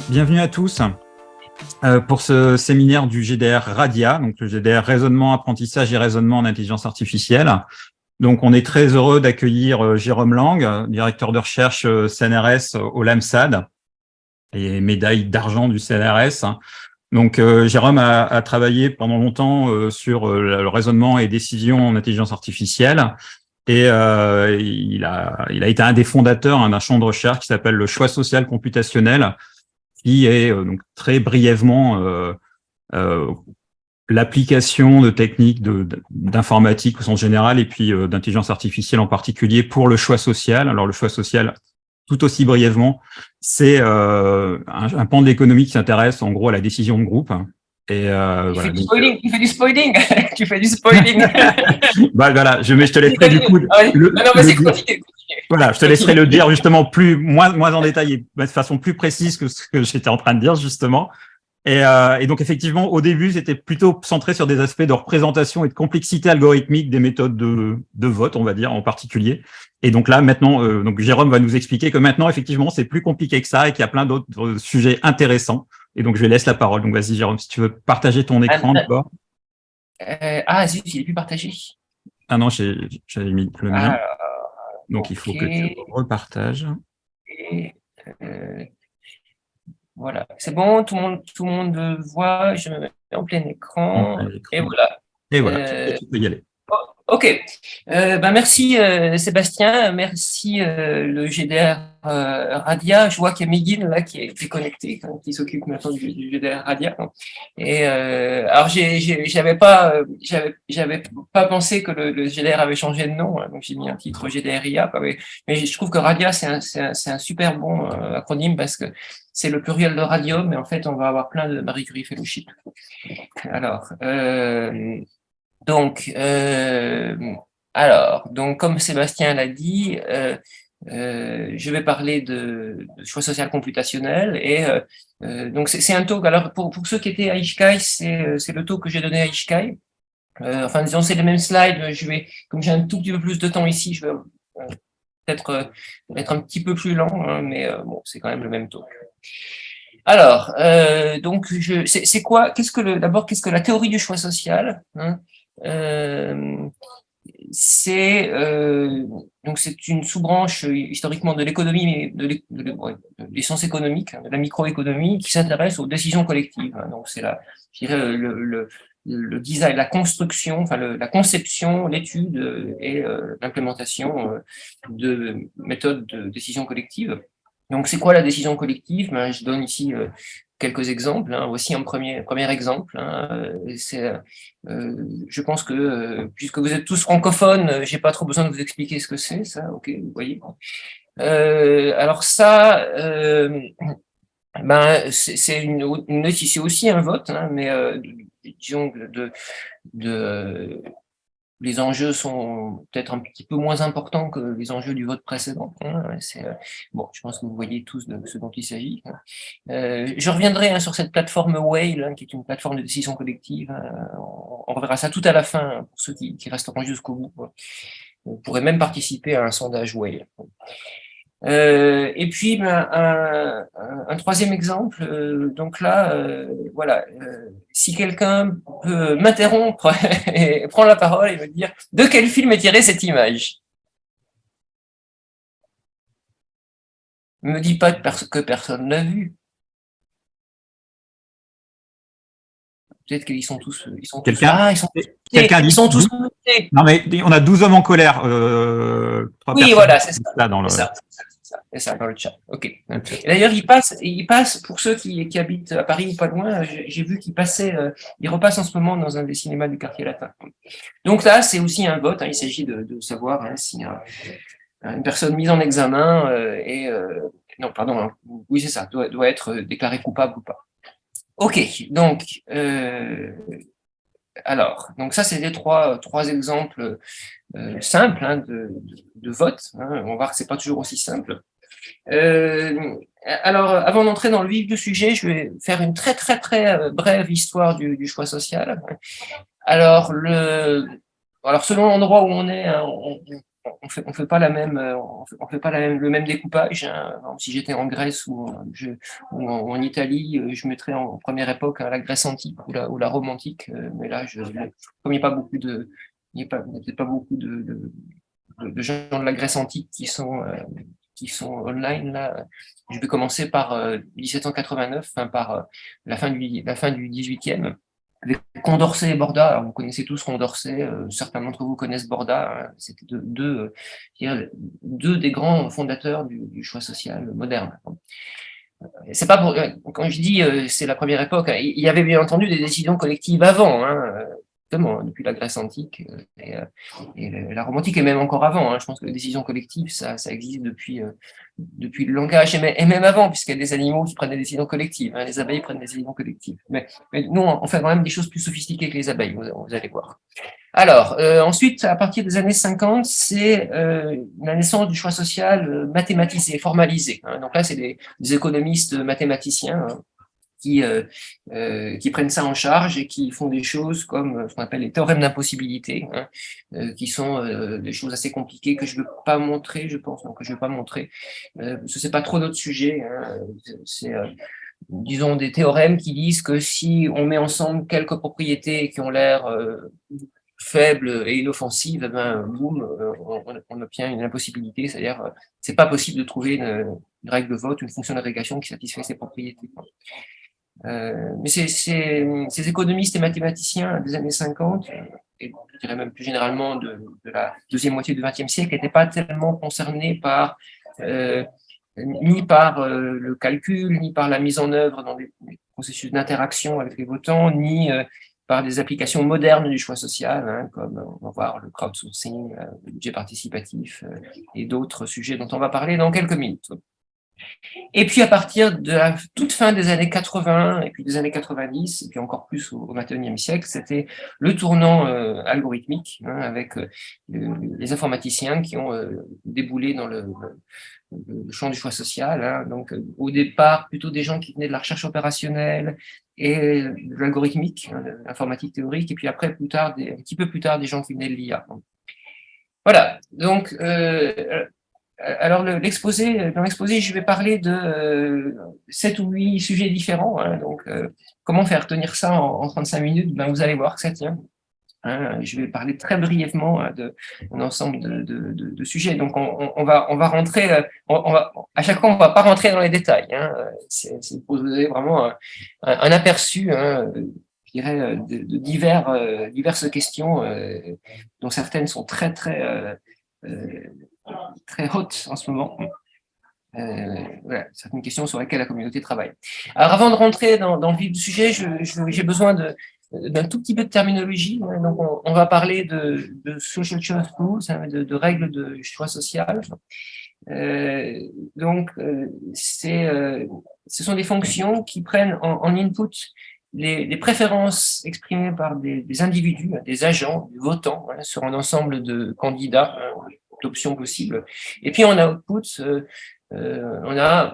Bienvenue à tous pour ce séminaire du GDR Radia, donc le GDR Raisonnement, Apprentissage et Raisonnement en Intelligence Artificielle. Donc, on est très heureux d'accueillir Jérôme Lang, directeur de recherche CNRS au LAMSAD et médaille d'argent du CNRS. Donc, Jérôme a travaillé pendant longtemps sur le raisonnement et décision en intelligence artificielle. Et il a été un des fondateurs d'un champ de recherche qui s'appelle le choix social computationnel, qui est donc très brièvement l'application de techniques d'informatique au sens général et puis d'intelligence artificielle en particulier pour le choix social. Alors le choix social, tout aussi brièvement, c'est un pan de l'économie qui s'intéresse en gros à la décision de groupe. Et tu fais du spoiling, tu fais du spoiling. Bah voilà, je te laisserai du coup. Non, vas-y, continue. Voilà, je te laisserai le dire justement moins en détail et de façon plus précise que ce que j'étais en train de dire justement. Et donc effectivement, au début, c'était plutôt centré sur des aspects de représentation et de complexité algorithmique des méthodes de vote, on va dire en particulier. Et donc là, maintenant, donc Jérôme va nous expliquer que maintenant, effectivement, c'est plus compliqué que ça et qu'il y a plein d'autres sujets intéressants. Et donc je lui laisse la parole. Donc vas-y, Jérôme, si tu veux partager ton écran d'abord. Zut, il est plus partagé. Ah non, j'avais mis le mien. Donc il faut que tu repartages. Et, voilà, c'est bon, tout le monde voit, je me mets en plein écran. Et voilà. Et voilà, tu peux y aller. Ok, merci Sébastien, merci le GDR Radia. Je vois qu'il y a Meguin là qui est connecté, qui s'occupe maintenant du GDR Radia. Et alors j'avais pas pensé que le GDR avait changé de nom, donc j'ai mis un titre GDR IA. Mais je trouve que Radia c'est un super bon acronyme parce que c'est le pluriel de radium, mais en fait on va avoir plein de Marie Curie Fellowship. Alors. Donc, comme Sébastien l'a dit, je vais parler de choix social computationnel et donc c'est un talk. Alors pour ceux qui étaient à Ishkai, c'est le talk que j'ai donné à Ishkai. Enfin, disons c'est les mêmes slides. Comme j'ai un tout petit peu plus de temps ici, je vais peut-être être un petit peu plus lent, hein, mais bon, c'est quand même le même talk. Alors, donc c'est quoi? Qu'est-ce que la théorie du choix social, hein? C'est une sous-branche historiquement de l'économie, des sciences économiques, de la microéconomie, qui s'intéresse aux décisions collectives. Donc c'est je dirais le design, la construction, enfin la conception, l'étude et l'implémentation de méthodes de décision collective. Donc c'est quoi la décision collective? Je donne ici quelques exemples. Voici un premier exemple. Je pense que puisque vous êtes tous francophones, j'ai pas trop besoin de vous expliquer ce que c'est, ça. Ok, vous voyez. Alors ça, c'est c'est aussi un vote, mais disons les enjeux sont peut-être un petit peu moins importants que les enjeux du vote précédent. Bon, je pense que vous voyez tous de ce dont il s'agit. Je reviendrai sur cette plateforme Whale, qui est une plateforme de décision collective. On reverra ça tout à la fin pour ceux qui resteront jusqu'au bout. Vous pourrez même participer à un sondage Whale. Et puis un troisième exemple, donc là, voilà, si quelqu'un peut m'interrompre et prendre la parole et me dire de quel film est tirée cette image. Ne me dis pas que personne l'a vu. Peut-être qu'ils sont tous. Quelqu'un tous montés. Non, mais on a 12 hommes en colère. Oui, voilà, c'est ça. C'est ça, dans le chat. Ok. D'ailleurs, il passe, pour ceux qui habitent à Paris ou pas loin, j'ai vu qu'il passait, il repasse en ce moment dans un des cinémas du quartier latin. Donc là, c'est aussi un vote. Il s'agit de savoir si une personne mise en examen non, pardon, oui, c'est ça, doit être déclarée coupable ou pas. Ok, donc, alors, donc ça, c'est les trois exemples simples de vote. On va voir que c'est pas toujours aussi simple. Alors, avant d'entrer dans le vif du sujet, je vais faire une très très très brève histoire du choix social. Alors, selon l'endroit où on est, on fait pas la même, on fait pas le même découpage. Hein. Si j'étais en Grèce ou en Italie, je mettrais en première époque la Grèce antique ou la Rome antique. Mais là, comme il n'y a pas beaucoup de, il n'y a peut-être pas beaucoup de gens de la Grèce antique qui sont online là. Je vais commencer par 1789, enfin, par la fin du 18e. Avec Condorcet et Borda. Alors, vous connaissez tous Condorcet, certains d'entre vous connaissent Borda. Hein, c'était deux des grands fondateurs du choix social moderne. C'est pas pour, quand je dis c'est la première époque, hein, il y avait bien entendu des décisions collectives avant, hein, depuis la Grèce antique et la Rome antique, et même encore avant. Hein, je pense que les décisions collectives, ça existe depuis le langage, et même avant, puisqu'il y a des animaux qui prennent des décisions collectives. Hein, les abeilles prennent des décisions collectives. Mais nous, on fait quand même des choses plus sophistiquées que les abeilles, vous allez voir. Alors, ensuite, à partir des années 50, c'est la naissance du choix social mathématisé, formalisé. Hein. Donc là, c'est des économistes mathématiciens, hein, qui prennent ça en charge et qui font des choses comme ce qu'on appelle les théorèmes d'impossibilité, hein, qui sont des choses assez compliquées que je ne veux pas montrer, je pense, donc que je ne veux pas montrer, parce que c'est pas trop notre sujet. Hein, c'est disons des théorèmes qui disent que si on met ensemble quelques propriétés qui ont l'air faibles et inoffensives, eh ben, boum, on obtient une impossibilité, c'est-à-dire c'est pas possible de trouver une règle de vote, une fonction d'agrégation qui satisfait ces propriétés. Mais ces économistes et mathématiciens des années 50, et je dirais même plus généralement de la deuxième moitié du XXe siècle, n'étaient pas tellement concernés par ni par le calcul, ni par la mise en œuvre dans des processus d'interaction avec les votants, ni par des applications modernes du choix social, hein, comme on va voir le crowdsourcing, le budget participatif et d'autres sujets dont on va parler dans quelques minutes. Et puis à partir de la toute fin des années 80 et puis des années 90, et puis encore plus au XXIe siècle, c'était le tournant algorithmique, hein, avec les informaticiens qui ont déboulé dans le champ du choix social. Hein. Donc au départ, plutôt des gens qui venaient de la recherche opérationnelle et de l'algorithmique, hein, de l'informatique théorique, et puis après, un petit peu plus tard, des gens qui venaient de l'IA. Voilà, donc alors, dans l'exposé, je vais parler de 7 ou 8 sujets différents. Hein, donc, comment faire tenir ça en 35 minutes? Ben, vous allez voir que ça tient. Hein, je vais parler très brièvement d'un ensemble de sujets. Donc, on va rentrer. À chaque fois, on va pas rentrer dans les détails. Hein, c'est pour vous donner vraiment un aperçu. Hein, je dirais de diverses questions, dont certaines sont très haute en ce moment. Voilà, certaines questions sur lesquelles la communauté travaille. Alors, avant de rentrer dans le vif du sujet, j'ai besoin d'un tout petit peu de terminologie. Hein. Donc, on va parler de social choice rules, hein, de règles de choix social. Donc, ce sont des fonctions qui prennent en input les préférences exprimées par des individus, des agents, des votants, hein, sur un ensemble de candidats, hein, d'options possibles. Et puis en output, on a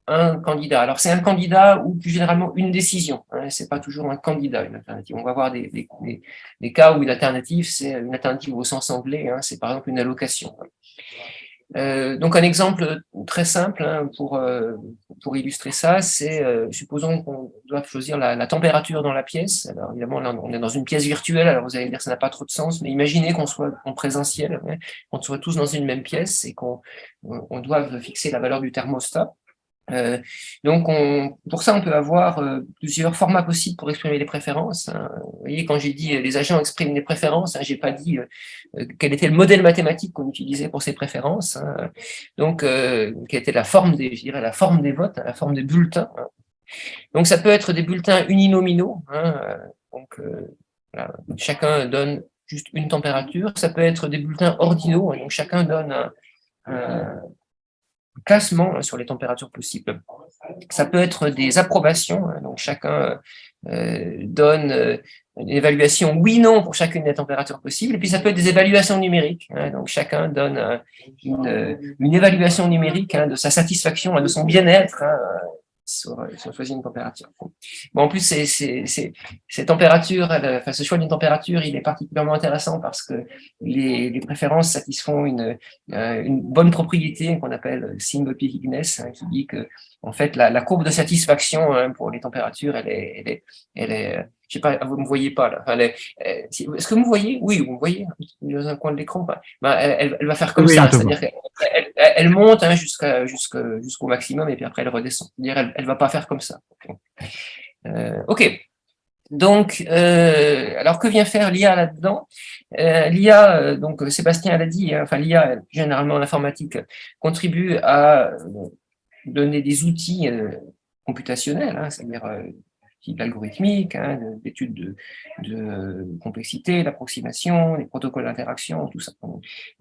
un candidat. Alors c'est un candidat ou plus généralement une décision. Hein, c'est pas toujours un candidat, une alternative. On va voir des cas où une alternative, c'est une alternative au sens anglais. Hein, c'est par exemple une allocation. Donc un exemple très simple, hein, pour illustrer ça, c'est supposons qu'on doit choisir la température dans la pièce. Alors évidemment là on est dans une pièce virtuelle, alors vous allez dire que ça n'a pas trop de sens, mais imaginez qu'on soit en présentiel, hein, qu'on soit tous dans une même pièce et qu'on doive fixer la valeur du thermostat. Donc pour ça on peut avoir plusieurs formats possibles pour exprimer les préférences. Hein. Vous voyez, quand j'ai dit les agents expriment les préférences, hein, j'ai pas dit quel était le modèle mathématique qu'on utilisait pour ces préférences. Hein. Donc quelle était la forme la forme des votes, hein, la forme des bulletins. Hein. Donc ça peut être des bulletins uninominaux. Hein. Donc voilà, chacun donne juste une température. Ça peut être des bulletins ordinaux. Hein, donc chacun donne un classement sur les températures possibles. Ça peut être des approbations, hein, donc chacun donne une évaluation oui-non pour chacune des températures possibles, et puis ça peut être des évaluations numériques, hein, donc chacun donne une évaluation numérique, hein, de sa satisfaction, hein, de son bien-être, hein, si on choisit une température. Bon, en plus, ces températures, ce choix d'une température, il est particulièrement intéressant parce que les préférences satisfont une bonne propriété qu'on appelle symbiotiqueness, qui dit que en fait la courbe de satisfaction pour les températures, elle est je sais pas, vous me voyez pas là. Enfin, est-ce que vous me voyez? Oui, vous me voyez dans un coin de l'écran. Ben, elle va faire comme Oui, on ça, te voit. c'est-à-dire qu'elle monte jusqu'au maximum et puis après elle redescend. C'est-à-dire elle va pas faire comme ça. Ok. Donc, alors que vient faire l'IA là-dedans? L'IA, donc Sébastien l'a dit, enfin l'IA, généralement l'informatique, contribue à donner des outils computationnels, c'est-à-dire algorithmiques, d'études de complexité, d'approximation, des protocoles d'interaction, tout ça.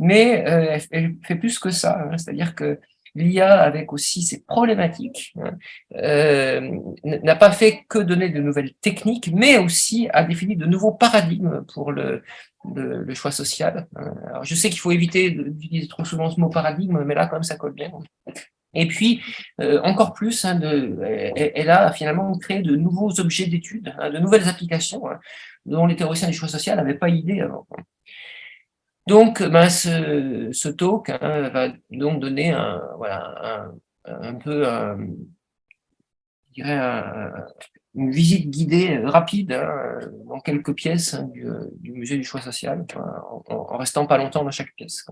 Mais elle fait plus que ça, c'est-à-dire que l'IA, avec aussi ses problématiques, n'a pas fait que donner de nouvelles techniques, mais aussi a défini de nouveaux paradigmes pour le choix social. Alors, je sais qu'il faut éviter d'utiliser trop souvent ce mot paradigme, mais là, quand même, ça colle bien. Et puis, encore plus, elle a finalement créé de nouveaux objets d'étude, de nouvelles applications dont les théoriciens du choix social n'avaient pas idée avant. Donc, ce talk va donc donner un peu, je dirais, une visite guidée rapide dans quelques pièces du musée du choix social, en restant pas longtemps dans chaque pièce.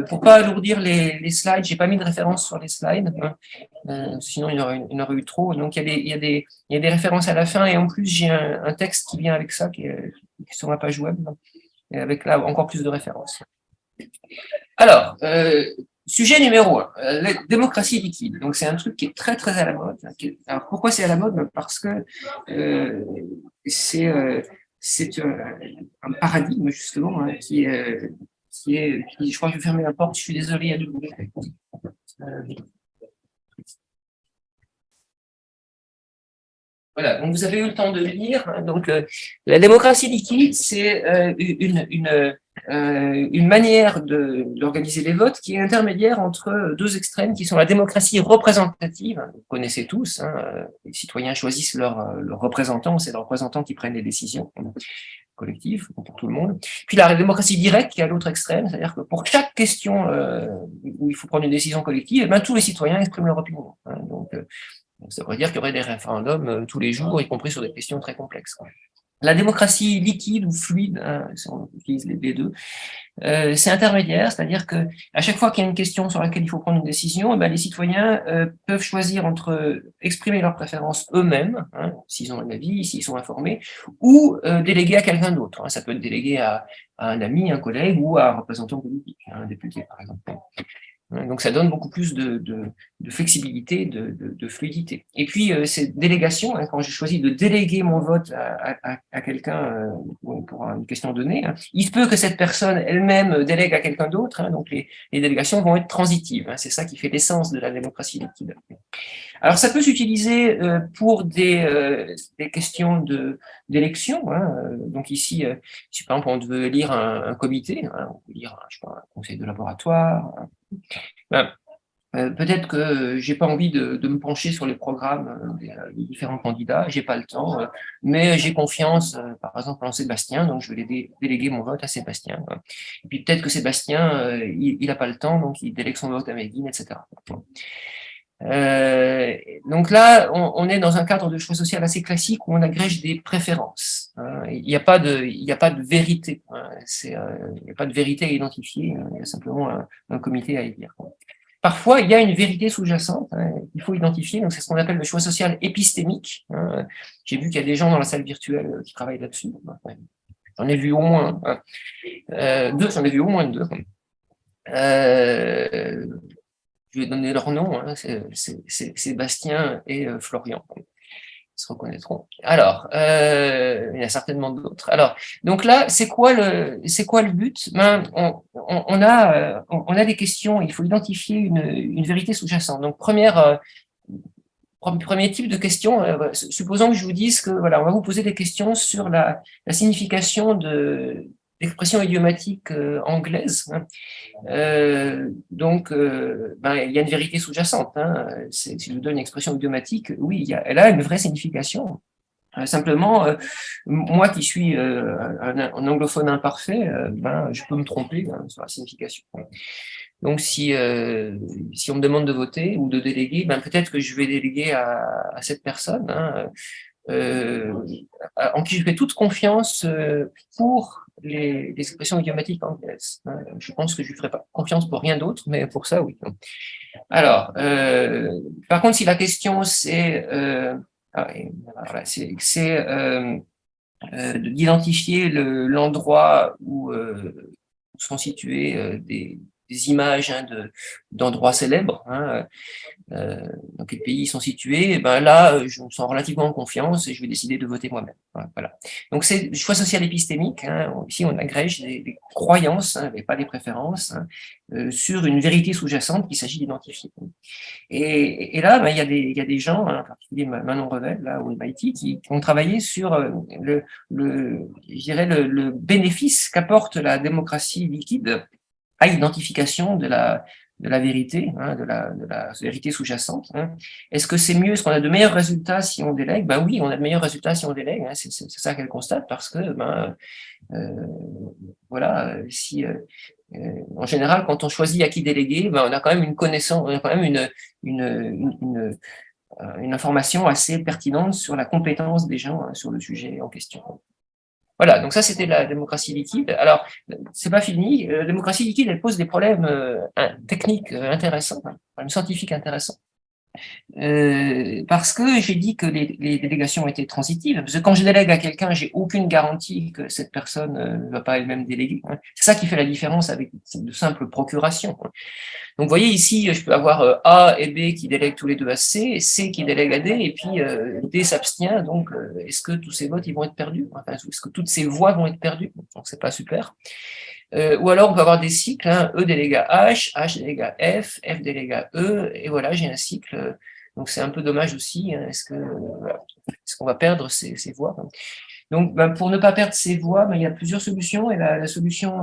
Pour pas alourdir les slides, j'ai pas mis de référence sur les slides, sinon il y en aurait eu trop. Donc il y a des références à la fin et en plus j'ai un texte qui vient avec ça qui est sur la page web, et avec là encore plus de références. Alors, sujet numéro 1, la démocratie liquide. Donc c'est un truc qui est très très à la mode. Alors pourquoi c'est à la mode? Parce que c'est un paradigme justement qui est, je crois que je vais fermer la porte, je suis désolé, il y a du bruit. Voilà, donc vous avez eu le temps de lire. Donc la démocratie liquide, c'est une manière d'organiser les votes qui est intermédiaire entre deux extrêmes qui sont la démocratie représentative, vous connaissez tous, les citoyens choisissent leurs représentants, c'est leurs représentants qui prennent les décisions collectives pour tout le monde. Puis la démocratie directe qui est à l'autre extrême, c'est-à-dire que pour chaque question où il faut prendre une décision collective, tous les citoyens expriment leur opinion. Donc ça veut dire qu'il y aurait des référendums tous les jours, y compris sur des questions très complexes. La démocratie liquide ou fluide, si on utilise les deux, c'est intermédiaire, c'est-à-dire que à chaque fois qu'il y a une question sur laquelle il faut prendre une décision, les citoyens peuvent choisir entre exprimer leurs préférences eux-mêmes, s'ils ont un avis, s'ils sont informés, ou déléguer à quelqu'un d'autre. Ça peut être délégué à un ami, un collègue ou à un représentant politique, un député par exemple. Donc ça donne beaucoup plus de flexibilité, de fluidité. Et puis ces délégations, quand j'ai choisi de déléguer mon vote à quelqu'un pour une question donnée, il se peut que cette personne elle-même délègue à quelqu'un d'autre, donc les délégations vont être transitives. C'est ça qui fait l'essence de la démocratie liquide. Alors ça peut s'utiliser pour des questions d'élection. Donc ici, si par exemple on veut élire un comité, on peut lire je sais pas, un conseil de laboratoire. Peut-être que j'ai pas envie de me pencher sur les programmes des différents candidats, j'ai pas le temps, mais j'ai confiance, par exemple, en Sébastien, donc je vais déléguer mon vote à Sébastien. Et puis peut-être que Sébastien, il a pas le temps, donc il délègue son vote à Médine, etc. Donc là, on est dans un cadre de choix social assez classique où on agrège des préférences. Il n'y a pas de vérité. Il n'y a pas de vérité à identifier. Il y a simplement un comité à élire. Parfois, il y a une vérité sous-jacente qu'il faut identifier. Donc c'est ce qu'on appelle le choix social épistémique. J'ai vu qu'il y a des gens dans la salle virtuelle qui travaillent là-dessus. J'en ai vu au moins deux. J'en ai vu au moins deux. Je vais donner leur nom, c'est Sébastien et Florian. Ils se reconnaîtront. Alors, il y a certainement d'autres. Alors, donc là, c'est quoi le but? On a des questions, il faut identifier une vérité sous-jacente. Donc, premier type de question, supposons que je vous dise que voilà, on va vous poser des questions sur la signification d'expression idiomatique anglaise. Hein. Donc, il y a une vérité sous-jacente. Hein. Si je vous donne une expression idiomatique, oui, elle a une vraie signification. Simplement, moi qui suis un anglophone imparfait, je peux me tromper sur la signification. Donc, si on me demande de voter ou de déléguer, peut-être que je vais déléguer à cette personne, hein, en qui je fais toute confiance pour les expressions idiomatiques anglaises. Hein. Je pense que je ne ferai pas confiance pour rien d'autre, mais pour ça, oui. Alors, par contre, si la question c'est d'identifier l'endroit où sont situées des images d'endroits célèbres, hein, dans quel pays ils sont situés, là, je me sens relativement en confiance et je vais décider de voter moi-même. Voilà. Donc, c'est le choix social épistémique. Hein. Ici, on agrège des croyances, hein, mais pas des préférences, hein, sur une vérité sous-jacente qu'il s'agit d'identifier. Et là, il y a des gens, hein, en particulier Manon Revel, là, au MIT, qui ont travaillé sur je dirais le bénéfice qu'apporte la démocratie liquide à l'identification de la vérité, hein, de la vérité sous-jacente. Hein. Est-ce que c'est mieux, est-ce qu'on a de meilleurs résultats si on délègue? Oui, on a de meilleurs résultats si on délègue, hein, c'est ça qu'elle constate, parce que voilà, si en général, quand on choisit à qui déléguer, on a quand même une connaissance, on a quand même une information assez pertinente sur la compétence des gens, hein, sur le sujet en question. Voilà, donc ça c'était la démocratie liquide. Alors, c'est pas fini. La démocratie liquide, elle pose des problèmes techniques intéressants, hein, problèmes scientifiques intéressants. Parce que j'ai dit que les délégations étaient transitives, parce que quand je délègue à quelqu'un, j'ai aucune garantie que cette personne ne va pas elle-même déléguer. Hein. C'est ça qui fait la différence avec de simples procurations. Hein. Donc, vous voyez ici, je peux avoir A et B qui délèguent tous les deux à C, C qui délègue à D, et puis D s'abstient. Donc, est-ce que tous ces votes ils vont être perdus? Enfin, est-ce que toutes ces voix vont être perdues? Donc, c'est pas super. Ou alors, on peut avoir des cycles, hein, E délègue à H, H délègue à F, F délègue à E, et voilà, j'ai un cycle. Donc, c'est un peu dommage aussi. Hein, est-ce qu'on va perdre ces voix? Donc, pour ne pas perdre ces voix, il y a plusieurs solutions, et la solution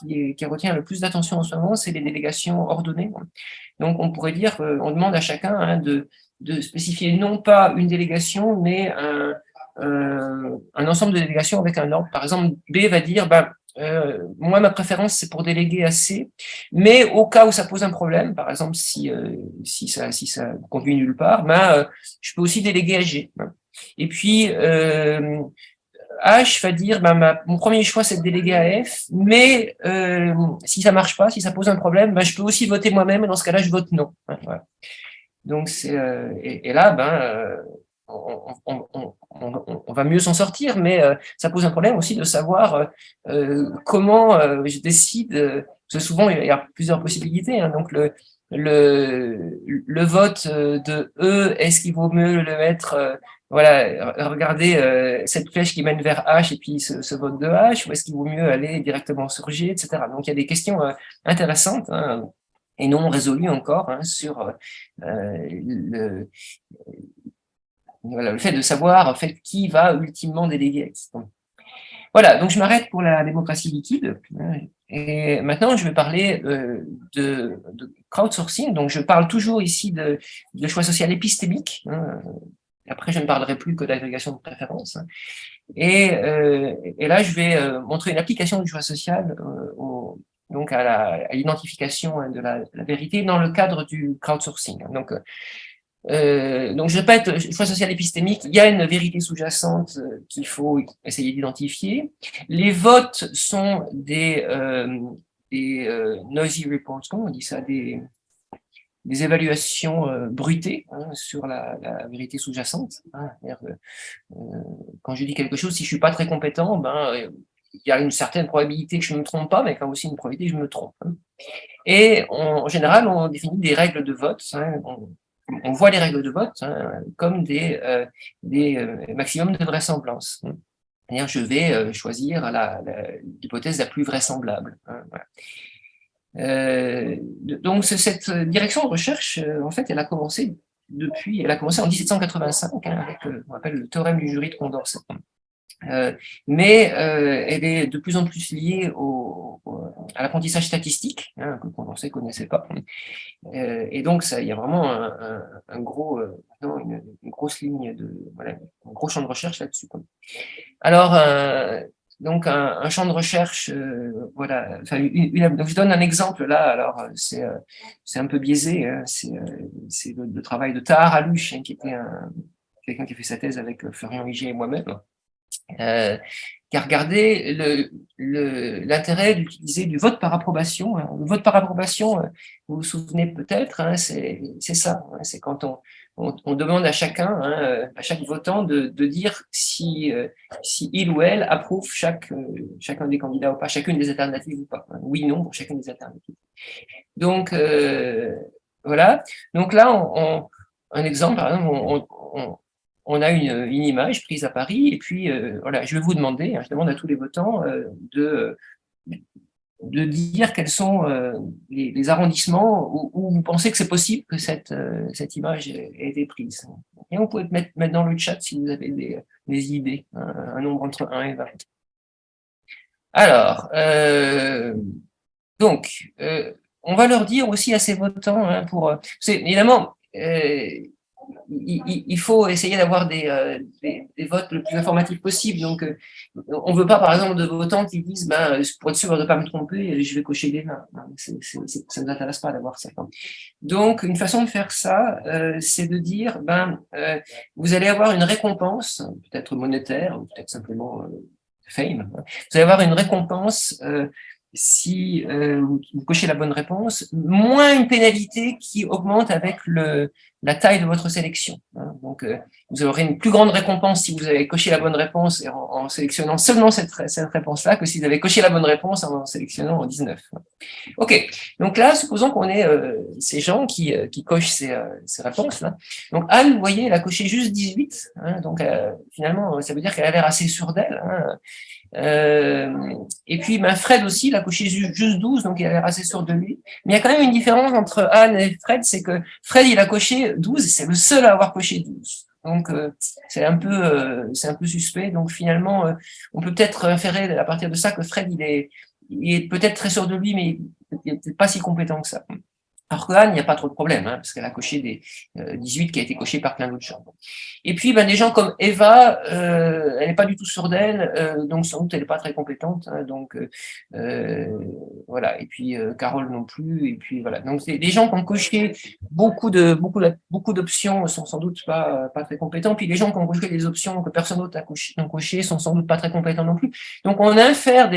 qui retient le plus d'attention en ce moment, c'est les délégations ordonnées. Donc, on pourrait dire qu'on demande à chacun, hein, de spécifier non pas une délégation, mais un ensemble de délégations avec un ordre. Par exemple, B va dire, moi, ma préférence, c'est pour déléguer à C, mais au cas où ça pose un problème, par exemple, si ça ne conduit nulle part, je peux aussi déléguer à G. Et puis, H va dire, mon premier choix, c'est de déléguer à F, mais si ça marche pas, si ça pose un problème, je peux aussi voter moi-même, et dans ce cas-là, je vote non. Voilà. Donc, et là, on va mieux s'en sortir, mais ça pose un problème aussi de savoir comment je décide, parce que souvent, il y a plusieurs possibilités. Hein, donc, le vote de E, est-ce qu'il vaut mieux le mettre, voilà, regardez cette flèche qui mène vers H et puis ce vote de H, ou est-ce qu'il vaut mieux aller directement sur G, etc. Donc, il y a des questions intéressantes, hein, et non résolues encore, hein, sur le fait de savoir en fait, qui va ultimement déléguer. Voilà, donc je m'arrête pour la démocratie liquide. Et maintenant, je vais parler de crowdsourcing. Donc, je parle toujours ici de choix social épistémique. Hein. Après, je ne parlerai plus que d'agrégation de préférences. Hein. Et là, je vais montrer une application du choix social donc à l'identification, hein, de la vérité dans le cadre du crowdsourcing. Donc, je répète, choix social épistémique, il y a une vérité sous-jacente qu'il faut essayer d'identifier. Les votes sont des noisy reports, comment on dit ça, des évaluations bruitées, hein, sur la vérité sous-jacente. Hein, quand je dis quelque chose, si je suis pas très compétent, il y a une certaine probabilité que je ne me trompe pas, mais quand aussi une probabilité que je me trompe. Hein. Et en général, on définit des règles de vote. Hein, on voit les règles de vote, hein, comme des maximums de vraisemblance. C'est-à-dire, je vais choisir l'hypothèse la plus vraisemblable. Hein, voilà. Donc, cette direction de recherche, en fait, elle a commencé en 1785, hein, avec ce qu'on appelle le théorème du jury de Condorcet. Mais elle est de plus en plus liée à l'apprentissage statistique, hein, que Condorcet connaissait pas. Et donc, il y a vraiment un gros, une grosse ligne voilà, un gros champ de recherche là-dessus. Alors, donc un champ de recherche, voilà. Enfin, donc je donne un exemple là. Alors, c'est un peu biaisé. Hein, c'est le travail de Tahar Alush, hein, qui était quelqu'un qui a fait sa thèse avec Florian Ligier et moi-même. Qui a regardé l'intérêt d'utiliser du vote par approbation. Le vote par approbation, vous vous souvenez peut-être, hein, c'est ça. Hein, c'est quand on demande à chacun, hein, à chaque votant, de dire si il ou elle approuve chacun des candidats ou pas, chacune des alternatives ou pas. Hein, oui, non pour chacune des alternatives. Donc, voilà. Donc là, un exemple, par exemple, on a une image prise à Paris, et puis voilà, je vais vous demander, je demande à tous les votants de dire quels sont les arrondissements où vous pensez que c'est possible que cette image ait été prise. Et vous pouvez mettre dans le chat si vous avez des idées, un nombre entre 1 et 20. Alors, donc, on va leur dire aussi à ces votants, hein, évidemment, il faut essayer d'avoir des votes le plus informatifs possible. Donc, on ne veut pas, par exemple, de votants qui disent, pour être sûr de ne pas me tromper, je vais cocher des mains. Ça ne nous intéresse pas d'avoir ça. Donc, une façon de faire ça, c'est de dire, vous allez avoir une récompense, peut-être monétaire, ou peut-être simplement fame. Vous allez avoir une récompense si vous cochez la bonne réponse, moins une pénalité qui augmente avec la taille de votre sélection. Hein. Donc, vous aurez une plus grande récompense si vous avez coché la bonne réponse en sélectionnant seulement cette réponse-là que si vous avez coché la bonne réponse en sélectionnant en 19. Ok, donc là, supposons qu'on ait ces gens qui cochent ces réponses-là. Donc Anne, vous voyez, elle a coché juste 18. Hein, donc finalement, ça veut dire qu'elle a l'air assez sûre d'elle. Hein. Et puis Fred aussi, il a coché juste 12, donc il a l'air assez sûr de lui. Mais il y a quand même une différence entre Anne et Fred, c'est que Fred, il a coché 12, et c'est le seul à avoir coché 12. Donc c'est un peu suspect. Donc finalement, on peut peut-être inférer à partir de ça que Fred, il est peut-être très sûr de lui, mais il n'est peut-être pas si compétent que ça. Alors que Anne, il n'y a pas trop de problème, hein, parce qu'elle a coché des 18 qui a été coché par plein d'autres gens. Et puis, des gens comme Eva, elle n'est pas du tout sûre d'elle, donc sans doute elle n'est pas très compétente. Hein, donc voilà. Et puis Carole non plus. Et puis voilà. Donc les gens qui ont coché beaucoup d'options sont sans doute pas très compétents. Puis les gens qui ont coché des options que personne d'autre n'a coché sont sans doute pas très compétents non plus. Donc on infère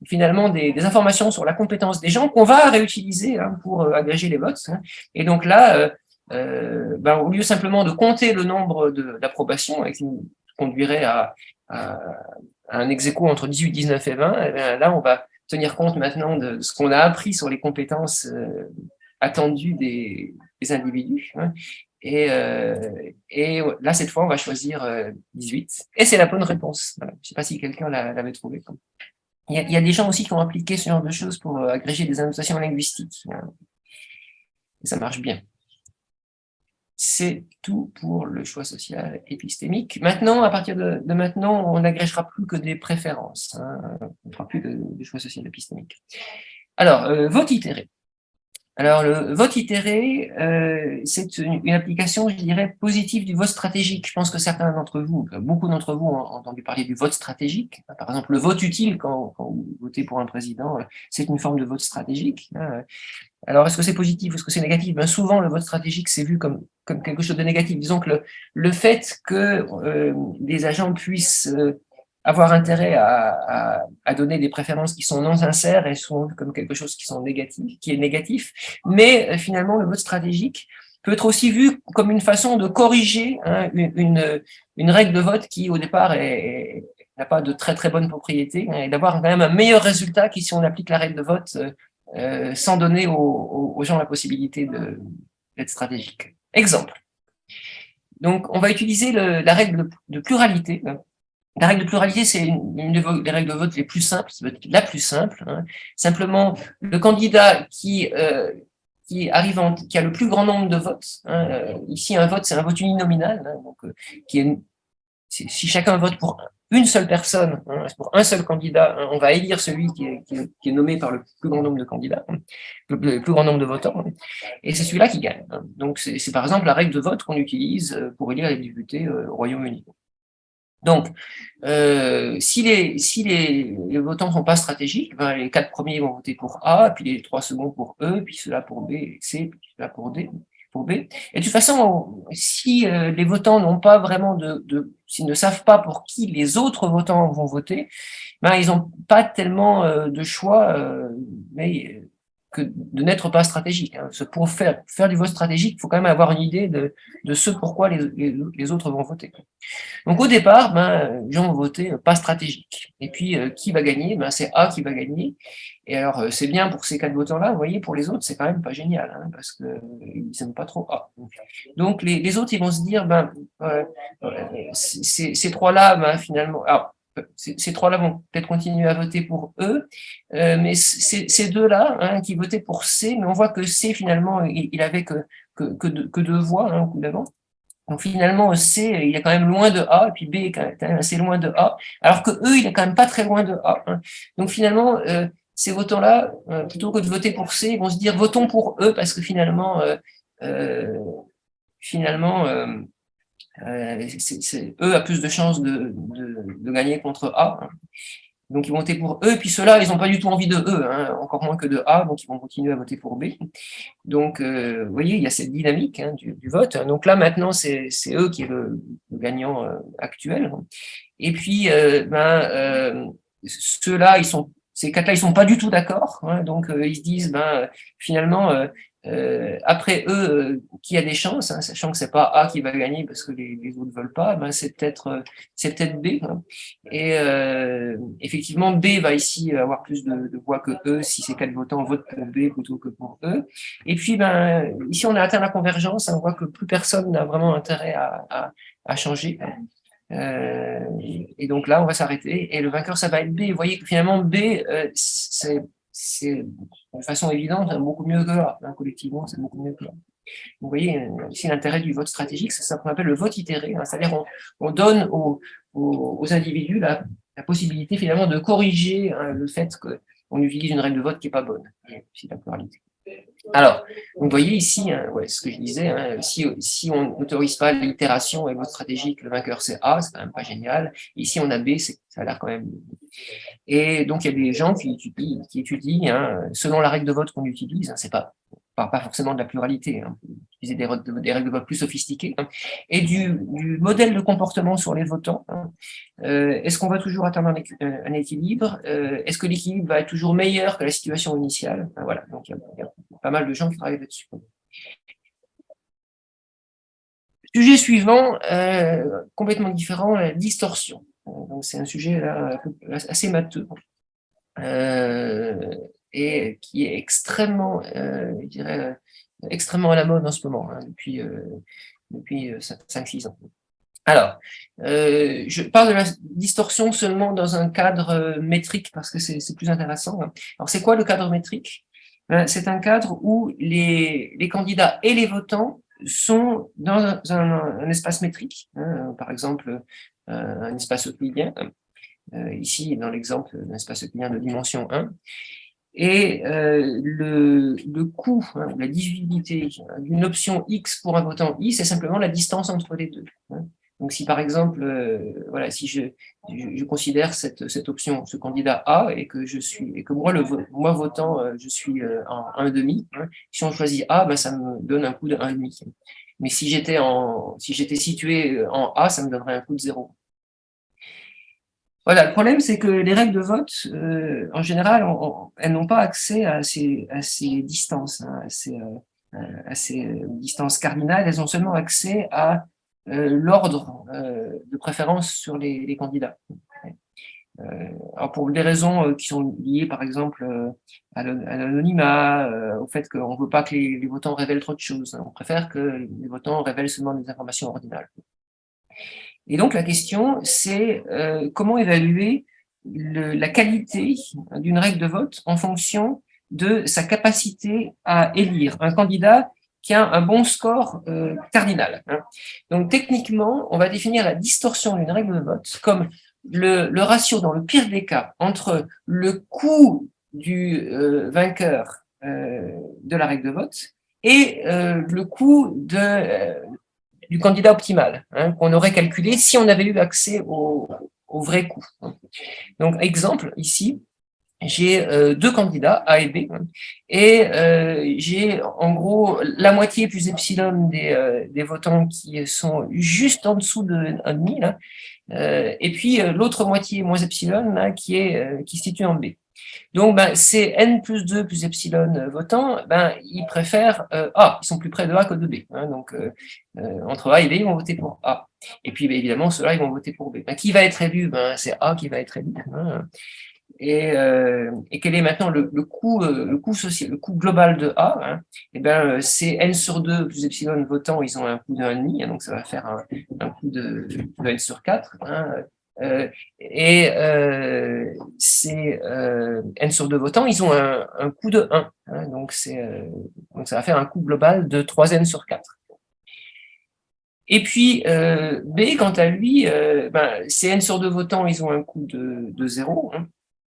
finalement des informations sur la compétence des gens qu'on va réutiliser, hein, pour agréger les votes. Hein. Et donc là, au lieu simplement de compter le nombre d'approbations, qui nous conduirait à un ex-aequo entre 18, 19 et 20, et bien là, on va tenir compte maintenant de ce qu'on a appris sur les compétences attendues des individus. Hein. Et là, cette fois, on va choisir 18. Et c'est la bonne réponse. Voilà. Je ne sais pas si quelqu'un l'avait trouvé. Il y a des gens aussi qui ont appliqué ce genre de choses pour agréger des annotations linguistiques. Hein. Et ça marche bien. C'est tout pour le choix social épistémique. Maintenant, à partir de maintenant, on n'agrégera plus que des préférences. Hein. On ne fera plus de choix social épistémique. Alors, vote itéré. Alors, le vote itéré, c'est une application, je dirais, positive du vote stratégique. Je pense que certains d'entre vous, beaucoup d'entre vous ont entendu parler du vote stratégique. Par exemple, le vote utile, quand vous votez pour un président, c'est une forme de vote stratégique. Alors, est-ce que c'est positif ou est-ce que c'est négatif? Souvent, le vote stratégique, c'est vu comme quelque chose de négatif. Disons que le fait que des agents puissent avoir intérêt à donner des préférences qui sont non sincères et sont vues comme quelque chose qui est négatif. Mais finalement, le vote stratégique peut être aussi vu comme une façon de corriger, hein, une règle de vote qui, au départ, n'a pas de très très bonne propriété, hein, et d'avoir quand même un meilleur résultat que si on applique la règle de vote sans donner aux gens la possibilité d'être stratégique. Exemple. Donc, on va utiliser la règle de pluralité. La règle de pluralité, c'est une des règles de vote les plus simples, la plus simple. Hein. Simplement, le candidat qui a le plus grand nombre de votes. Hein, ici, un vote, c'est un vote uninominal. Hein, donc, si chacun vote une seule personne, hein, pour un seul candidat, hein, on va élire celui qui est nommé par le plus grand nombre de candidats, le plus grand nombre de votants, et c'est celui-là qui gagne. Hein. Donc c'est par exemple la règle de vote qu'on utilise pour élire les députés au Royaume-Uni. Donc, si les votants ne sont pas stratégiques, ben, les 4 premiers vont voter pour A, puis les 3 seconds pour E, puis ceux-là pour B, C, puis ceux-là pour D, pour B. Et de toute façon, si les votants n'ont pas vraiment s'ils ne savent pas pour qui les autres votants vont voter, ben, ils n'ont pas tellement de choix, mais que de n'être pas stratégique. Hein. Pour faire du vote stratégique, il faut quand même avoir une idée de ce pourquoi les autres vont voter. Donc au départ, ben, les gens vont voter pas stratégique. Et puis qui va gagner? Ben, c'est A qui va gagner. Et alors c'est bien pour ces 4 votants-là, vous voyez, pour les autres, c'est quand même pas génial, hein, parce que ils n'aiment pas trop A. Donc les autres, ils vont se dire, ben, ces 3-là, ben, finalement, alors, ces 3-là vont peut-être continuer à voter pour E, mais ces 2-là, hein, qui votaient pour C, mais on voit que C, finalement, il avait que 2 voix, hein, au coup d'avant. Donc finalement, C, il est quand même loin de A, et puis B est quand même assez loin de A, alors que E, il est quand même pas très loin de A. Hein. Donc finalement, ces votants-là, plutôt que de voter pour C, ils vont se dire votons pour E, parce que finalement, E a plus de chances de gagner contre A. Hein. Donc ils vont voter pour E, et puis ceux-là, ils n'ont pas du tout envie de E, hein, encore moins que de A, donc ils vont continuer à voter pour B. Donc, vous voyez, il y a cette dynamique, hein, du vote. Donc là, maintenant, c'est eux qui est le gagnant actuel. Et puis, ceux-là, ces 4-là, ils sont pas du tout d'accord. Hein, donc, ils se disent, finalement, après eux, qui a des chances, hein, sachant que c'est pas A qui va gagner parce que les autres veulent pas, c'est peut-être B. Hein. Et effectivement, B va ici avoir plus de voix que E si ces 4 votants votent pour B plutôt que pour E. Et puis, ici, on a atteint la convergence. Hein, on voit que plus personne n'a vraiment intérêt à changer. Et donc là, on va s'arrêter. Et le vainqueur, ça va être B. Vous voyez que finalement, B, c'est de façon évidente beaucoup mieux que A. Hein, collectivement, c'est beaucoup mieux que A. Vous voyez, ici, l'intérêt du vote stratégique, c'est ça qu'on appelle le vote itéré. Hein, c'est-à-dire on donne aux individus la possibilité finalement de corriger, hein, le fait qu'on utilise une règle de vote qui n'est pas bonne. C'est la pluralité. Alors, vous voyez ici, hein, ce que je disais, hein, si on n'autorise pas l'itération et le vote stratégique, le vainqueur c'est A, c'est quand même pas génial. Ici on a B, ça a l'air quand même. Et donc il y a des gens qui étudient, hein, selon la règle de vote qu'on utilise, hein, c'est pas forcément de la pluralité, hein, utiliser des règles de vote plus sophistiquées, hein, et du modèle de comportement sur les votants. Hein. Est-ce qu'on va toujours atteindre un équilibre? Est-ce que l'équilibre va être toujours meilleur que la situation initiale? Enfin, voilà, donc il y a pas mal de gens qui travaillent là-dessus. Sujet suivant, complètement différent, la distorsion. Donc c'est un sujet là, assez matheux et qui est extrêmement, je dirais, extrêmement à la mode en ce moment, hein, depuis 5-6 ans. Alors, je parle de la distorsion seulement dans un cadre métrique parce que c'est plus intéressant. Alors, c'est quoi le cadre métrique? C'est un cadre où les candidats et les votants sont dans un espace métrique, hein, par exemple un espace euclidien, ici dans l'exemple d'un espace euclidien de dimension 1, et le coût, hein, la divisibilité d'une option X pour un votant I, c'est simplement la distance entre les deux. Hein. Donc si par exemple, voilà, si je considère cette option, ce candidat A, et que moi votant, je suis en 1,5, hein, si on choisit A, ça me donne un coût de 1,5. Mais si j'étais situé en A, ça me donnerait un coût de 0. Voilà, le problème, c'est que les règles de vote, en général, elles n'ont pas accès à ces distances, hein, à ces distances cardinales. Elles ont seulement accès à l'ordre de préférence sur les candidats. Alors pour des raisons qui sont liées, par exemple, à l'anonymat, au fait qu'on ne veut pas que les votants révèlent trop de choses. Hein. On préfère que les votants révèlent seulement des informations ordinales. Et donc la question, c'est comment évaluer la qualité d'une règle de vote en fonction de sa capacité à élire un candidat qui a un bon score cardinal. Hein. Donc techniquement, on va définir la distorsion d'une règle de vote comme le ratio, dans le pire des cas, entre le coût du vainqueur de la règle de vote et le coût du candidat optimal, hein, qu'on aurait calculé si on avait eu accès au vrai coût. Donc, exemple, ici, j'ai deux candidats, A et B, et j'ai en gros la moitié plus epsilon des votants qui sont juste en dessous de 1,5, là, et puis l'autre moitié moins epsilon là, qui se situe en B. Donc, ces n plus 2 plus epsilon votants, ils préfèrent A, ils sont plus près de A que de B. Hein, donc, entre A et B, ils vont voter pour A. Et puis, évidemment, ceux-là, ils vont voter pour B. Qui va être élu? C'est A qui va être élu. Hein. Et quel est maintenant le coût social, le coût global de A, hein, c'est n sur 2 plus epsilon votants, ils ont un coût de 1,5, donc ça va faire un coût de n sur 4. Hein, c'est n sur 2 votants, ils ont un coût de 1. Hein, donc ça va faire un coût global de 3n sur 4. Et puis, B, quant à lui, c'est n sur 2 votants, ils ont un coût de 0. Hein,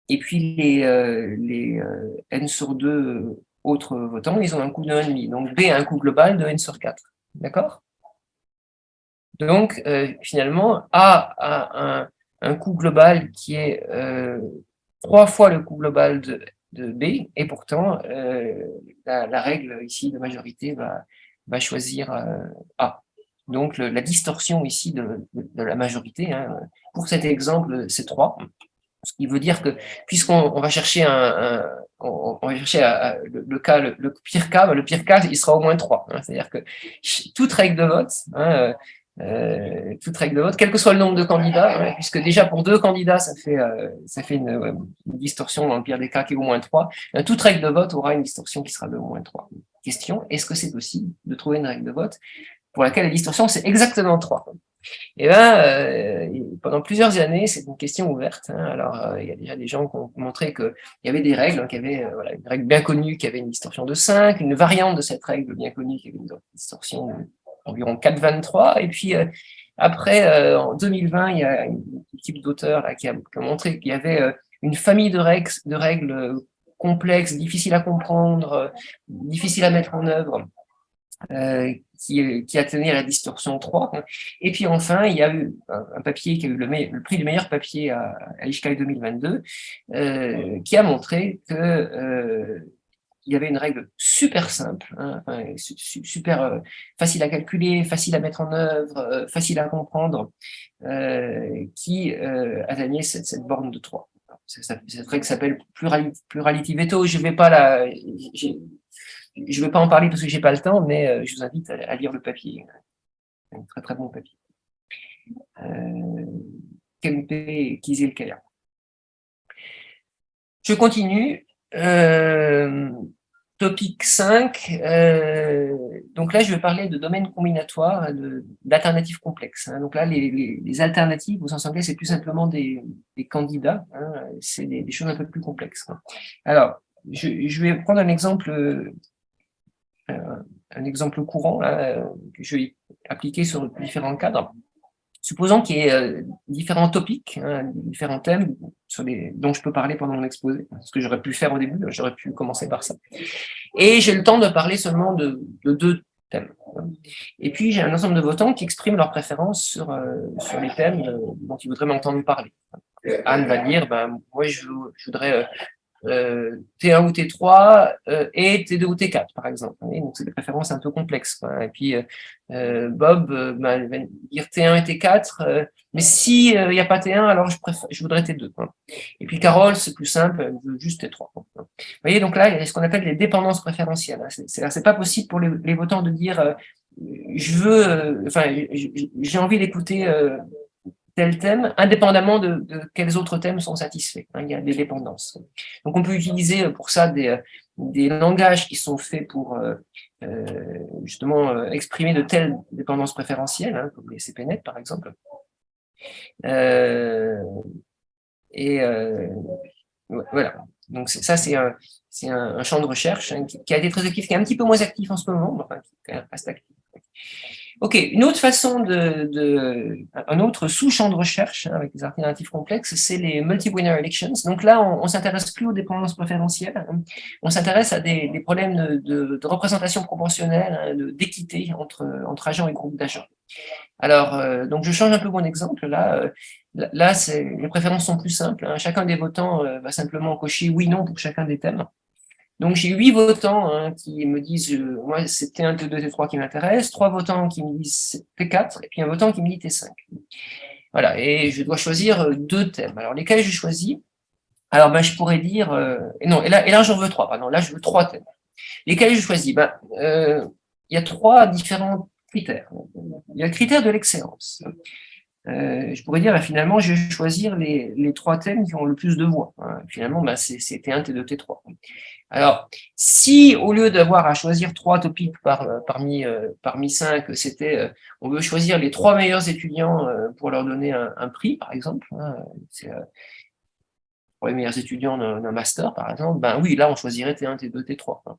et puis, les n sur 2 autres votants, ils ont un coût de 1,5. Donc, B a un coût global de n sur 4. D'accord? Donc, finalement, A a un coût global qui est 3 fois le coût global de B, et pourtant, la règle ici de majorité va choisir A. Donc, la distorsion ici de la majorité, hein, pour cet exemple, c'est 3. Ce qui veut dire que, puisqu'on va chercher on va chercher le pire cas, le pire cas, il sera au moins 3. Hein, c'est-à-dire que toute règle de vote, hein, toute règle de vote, quel que soit le nombre de candidats, hein, puisque déjà pour 2 candidats, ça fait une distorsion dans le pire des cas qui est au moins 3, toute règle de vote aura une distorsion qui sera de au moins 3. Question, est-ce que c'est possible de trouver une règle de vote pour laquelle la distorsion, c'est exactement 3? Et pendant plusieurs années, c'est une question ouverte. Hein. Alors, il y a déjà des gens qui ont montré qu'il y avait des règles, hein, qui avaient une règle bien connue qui avait une distorsion de 5, une variante de cette règle bien connue qui avait une distorsion d'environ 4,23. Et puis, après, en 2020, il y a une équipe d'auteurs là, qui a montré qu'il y avait une famille de règles complexes, difficiles à comprendre, difficiles à mettre en œuvre, qui attenait à la distorsion 3. Et puis enfin, il y a eu un papier qui a eu le prix du meilleur papier à ISHCAI 2022, qui a montré que il y avait une règle super simple, hein, super facile à calculer, facile à mettre en œuvre, facile à comprendre, qui atteignait cette borne de 3. Cette règle s'appelle plurality veto. Je vais pas je ne vais pas en parler parce que j'ai pas le temps, mais je vous invite à lire le papier. Un très très bon papier. Kempe Kizilkaya. Je continue. Topic 5. Donc là, je vais parler de domaines combinatoires, d'alternatives complexes. Hein. Donc là, les alternatives, au sens anglais, c'est plus simplement des candidats. Hein. C'est des choses un peu plus complexes. Hein. Alors, je vais prendre un exemple courant là, que je vais appliquer sur différents cadres. Supposons qu'il y ait différents topics, hein, différents thèmes dont je peux parler pendant mon exposé, ce que j'aurais pu faire au début, j'aurais pu commencer par ça. Et j'ai le temps de parler seulement de 2 thèmes. Et puis j'ai un ensemble de votants qui expriment leurs préférences sur les thèmes dont ils voudraient m'entendre parler. Anne va dire, moi je voudrais T1 ou T3 et T2 ou T4 par exemple. Donc c'est des préférences un peu complexes. Quoi. Et puis Bob va dire T1 et T4, mais si il n'y a pas T1, alors je voudrais T2. Quoi. Et puis Carole, c'est plus simple, elle veut juste T3. Quoi. Vous voyez, donc là, il y a ce qu'on appelle les dépendances préférentielles. C'est pas possible pour les votants de dire j'ai envie d'écouter tel thème, indépendamment de quels autres thèmes sont satisfaits. Hein, il y a des dépendances. Donc, on peut utiliser pour ça des langages qui sont faits pour justement exprimer de telles dépendances préférentielles, hein, comme les CPNet par exemple. Voilà. Donc, ça, c'est un champ de recherche hein, qui a été très actif, qui est un petit peu moins actif en ce moment, mais enfin, qui reste actif. Ok, une autre façon un autre sous-champ de recherche avec les alternatives complexes, c'est les multi-winner elections. Donc là, on s'intéresse plus aux dépendances préférentielles, hein. On s'intéresse à des problèmes de représentation proportionnelle, hein, d'équité entre agents et groupes d'agents. Alors, donc je change un peu mon exemple. Là, les préférences sont plus simples, hein. Chacun des votants va simplement cocher oui/non pour chacun des thèmes. Donc j'ai 8 votants, hein, qui me disent moi c'est T1, T2, T3 qui m'intéresse, 3 votants qui me disent T4, et puis un votant qui me dit T5. Voilà, et je dois choisir 2 thèmes. Alors lesquels je choisis? Alors ben, je pourrais dire non, et là j'en veux 3, pardon, là je veux 3 thèmes. Lesquels je choisis? Ben, il y a 3 différents critères. Il y a le critère de l'excellence. Je pourrais dire, finalement, je vais choisir les 3 thèmes qui ont le plus de voix, hein. Finalement, ben, c'est T1, T2, T3. Alors, si au lieu d'avoir à choisir 3 topics parmi 5, c'était on veut choisir les 3 meilleurs étudiants pour leur donner un prix, par exemple, hein, c'est pour les meilleurs étudiants d'un master, par exemple, ben oui, là on choisirait T1, T2, T3. Hein.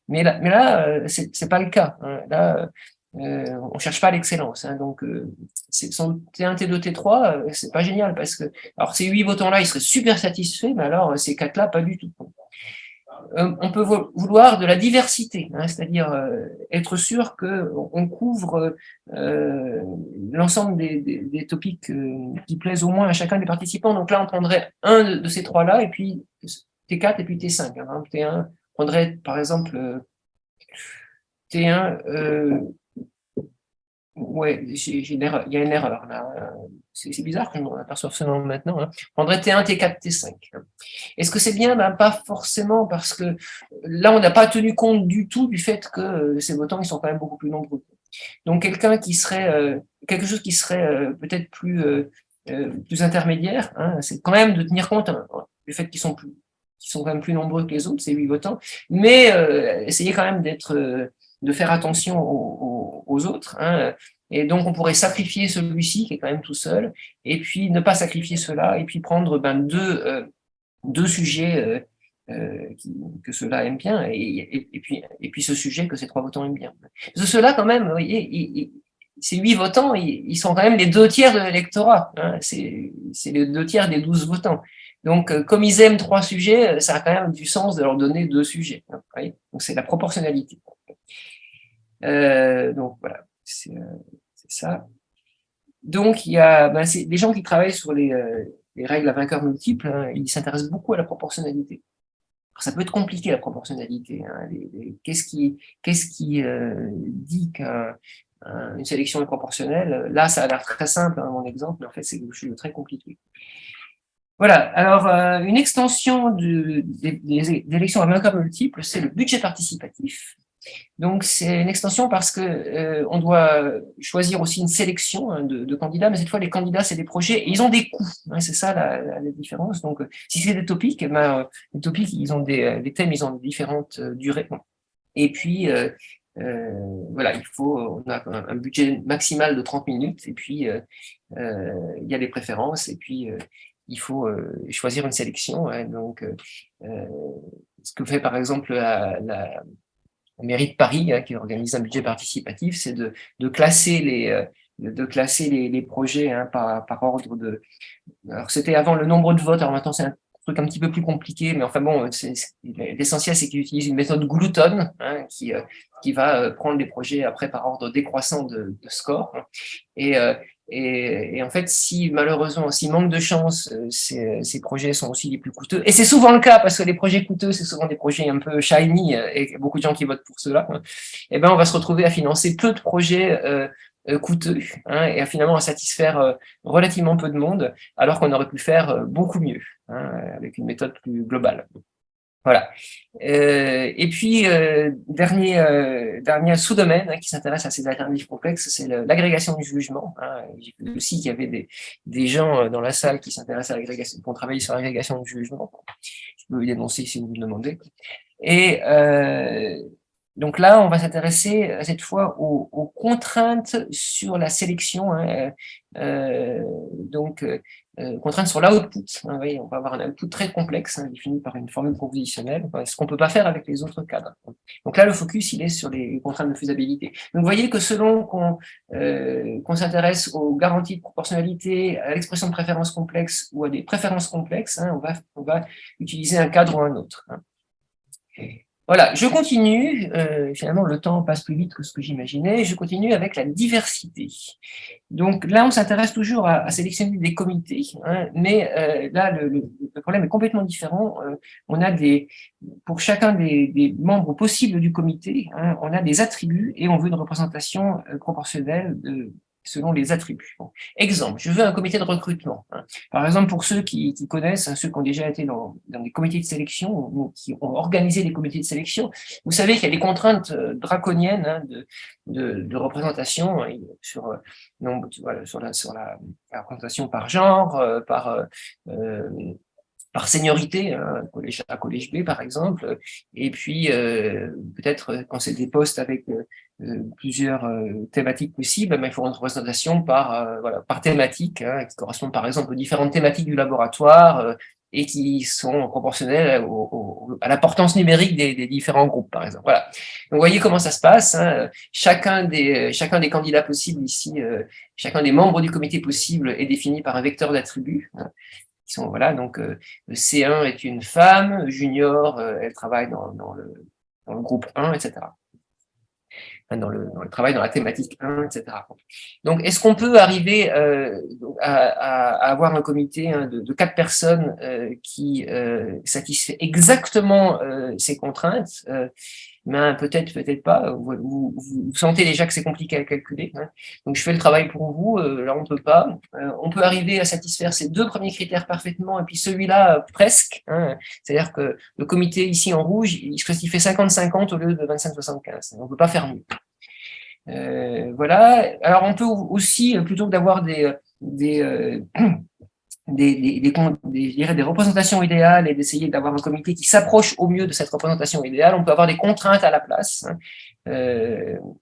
Mais là c'est pas le cas, hein. Là, on cherche pas l'excellence, hein. Donc son T1, T2, T3, c'est pas génial parce que alors ces 8 votants là, ils seraient super satisfaits, mais alors ces 4 là, pas du tout. On peut vouloir de la diversité, hein, c'est-à-dire être sûr qu'on couvre l'ensemble des topics qui plaisent au moins à chacun des participants. Donc là, on prendrait un de ces 3-là, et puis T4 et puis T5. Hein. T1, on prendrait par exemple T1, ouais, il y a une erreur là. C'est bizarre que je m'en aperçoive seulement maintenant. Hein. On prendrait T1, T4, T5. Est-ce que c'est bien? Ben, pas forcément, parce que là, on n'a pas tenu compte du tout du fait que ces votants, ils sont quand même beaucoup plus nombreux. Donc, quelque chose qui serait peut-être plus intermédiaire, hein, c'est quand même de tenir compte du fait qu'ils sont quand même plus nombreux que les autres, ces 8 votants, mais essayer quand même de faire attention aux autres, hein. Et donc, on pourrait sacrifier celui-ci, qui est quand même tout seul, et puis ne pas sacrifier cela, et puis prendre deux sujets que ceux-là aiment bien, et puis ce sujet que ces 3 votants aiment bien. Parce que ceux-là, quand même, vous voyez, ces 8 votants, ils sont quand même les 2 tiers de l'électorat, hein. C'est les 2 tiers des 12 votants. Donc, comme ils aiment 3 sujets, ça a quand même du sens de leur donner 2 sujets, hein, vous voyez. Donc, c'est la proportionnalité. Donc, voilà, c'est ça. Donc, il y a des gens qui travaillent sur les règles à vainqueurs multiples, hein, ils s'intéressent beaucoup à la proportionnalité. Ça peut être compliqué, la proportionnalité, hein. Qu'est-ce qui dit qu'une sélection est proportionnelle? Là, ça a l'air très simple, hein, mon exemple, mais en fait, c'est quelque chose de très compliqué. Voilà, alors une extension des élections à vainqueurs multiples, c'est le budget participatif. Donc, c'est une extension parce que on doit choisir aussi une sélection, hein, de candidats, mais cette fois, les candidats, c'est des projets et ils ont des coûts, hein, c'est ça la différence. Donc, si c'est des topics, les topics, ils ont des thèmes, ils ont différentes durées. Et puis, voilà, on a un budget maximal de 30 minutes, et puis il y a des préférences, et puis il faut choisir une sélection, hein. Donc, ce que fait par exemple la mairie de Paris, hein, qui organise un budget participatif, c'est de classer les projets, hein, par ordre de. Alors, c'était avant le nombre de votes, alors maintenant c'est un truc un petit peu plus compliqué, mais enfin bon, l'essentiel, c'est qu'ils utilisent une méthode Gluton, hein, qui va prendre les projets après par ordre décroissant de score. Hein. Et en fait, si malheureusement, s'il manque de chance, ces projets sont aussi les plus coûteux. Et c'est souvent le cas, parce que les projets coûteux, c'est souvent des projets un peu shiny, et beaucoup de gens qui votent pour cela. Hein. Et ben, on va se retrouver à financer peu de projets coûteux, hein, et finalement à satisfaire relativement peu de monde, alors qu'on aurait pu faire beaucoup mieux, hein, avec une méthode plus globale. Voilà. Et puis, dernier sous-domaine, hein, qui s'intéresse à ces alternatives complexes, c'est l'agrégation du jugement. Hein. J'ai vu aussi qu'il y avait des gens dans la salle qui s'intéressent à l'agrégation, qui ont travaillé sur l'agrégation du jugement. Je peux vous dénoncer si vous me le demandez. Et Donc là, on va s'intéresser cette fois aux contraintes sur la sélection, hein, donc contraintes sur l'output. Hein, oui, on va avoir un output très complexe, hein, défini par une formule propositionnelle, ce qu'on peut pas faire avec les autres cadres. Donc là, le focus, il est sur les contraintes de faisabilité. Donc vous voyez que selon qu'on s'intéresse aux garanties de proportionnalité, à l'expression de préférence complexe ou à des préférences complexes, hein, on va utiliser un cadre ou un autre. Hein. Voilà, je continue. Finalement, le temps passe plus vite que ce que j'imaginais. Je continue avec la diversité. Donc là, on s'intéresse toujours à sélectionner des comités, hein, mais là, le problème est complètement différent. On a pour chacun des membres possibles du comité, hein, on a des attributs et on veut une représentation proportionnelle selon les attributs. Bon. Exemple, je veux un comité de recrutement. Hein. Par exemple, pour ceux qui connaissent, hein, ceux qui ont déjà été dans des comités de sélection ou qui ont organisé des comités de sélection, vous savez qu'il y a des contraintes draconiennes, hein, de représentation, hein, donc, voilà, sur la représentation par genre, par seniorité, hein, à collège B par exemple, et puis peut-être quand c'est des postes avec plusieurs thématiques possibles, mais il faut une représentation par thématique, hein, qui correspond par exemple aux différentes thématiques du laboratoire et qui sont proportionnelles à l'importance numérique des différents groupes, par exemple. Voilà. Donc, vous voyez comment ça se passe. Hein. Chacun des candidats possibles ici, chacun des membres du comité possible est défini par un vecteur d'attributs. Hein. Voilà, donc le C1 est une femme, junior, elle travaille dans le groupe 1, etc. Enfin, dans le travail dans la thématique 1, etc. Donc, est-ce qu'on peut arriver à avoir un comité, hein, de 4 personnes qui satisfait exactement ces contraintes ben, peut-être pas. Vous sentez déjà que c'est compliqué à calculer. Hein. Donc, je fais le travail pour vous. Là, on peut pas. On peut arriver à satisfaire ces 2 premiers critères parfaitement, et puis celui-là presque. Hein. C'est-à-dire que le comité ici en rouge, il fait 50-50 au lieu de 25-75. On peut pas faire mieux. Voilà. Alors, on peut aussi, plutôt que d'avoir des représentations idéales et d'essayer d'avoir un comité qui s'approche au mieux de cette représentation idéale, on peut avoir des contraintes à la place. Hein.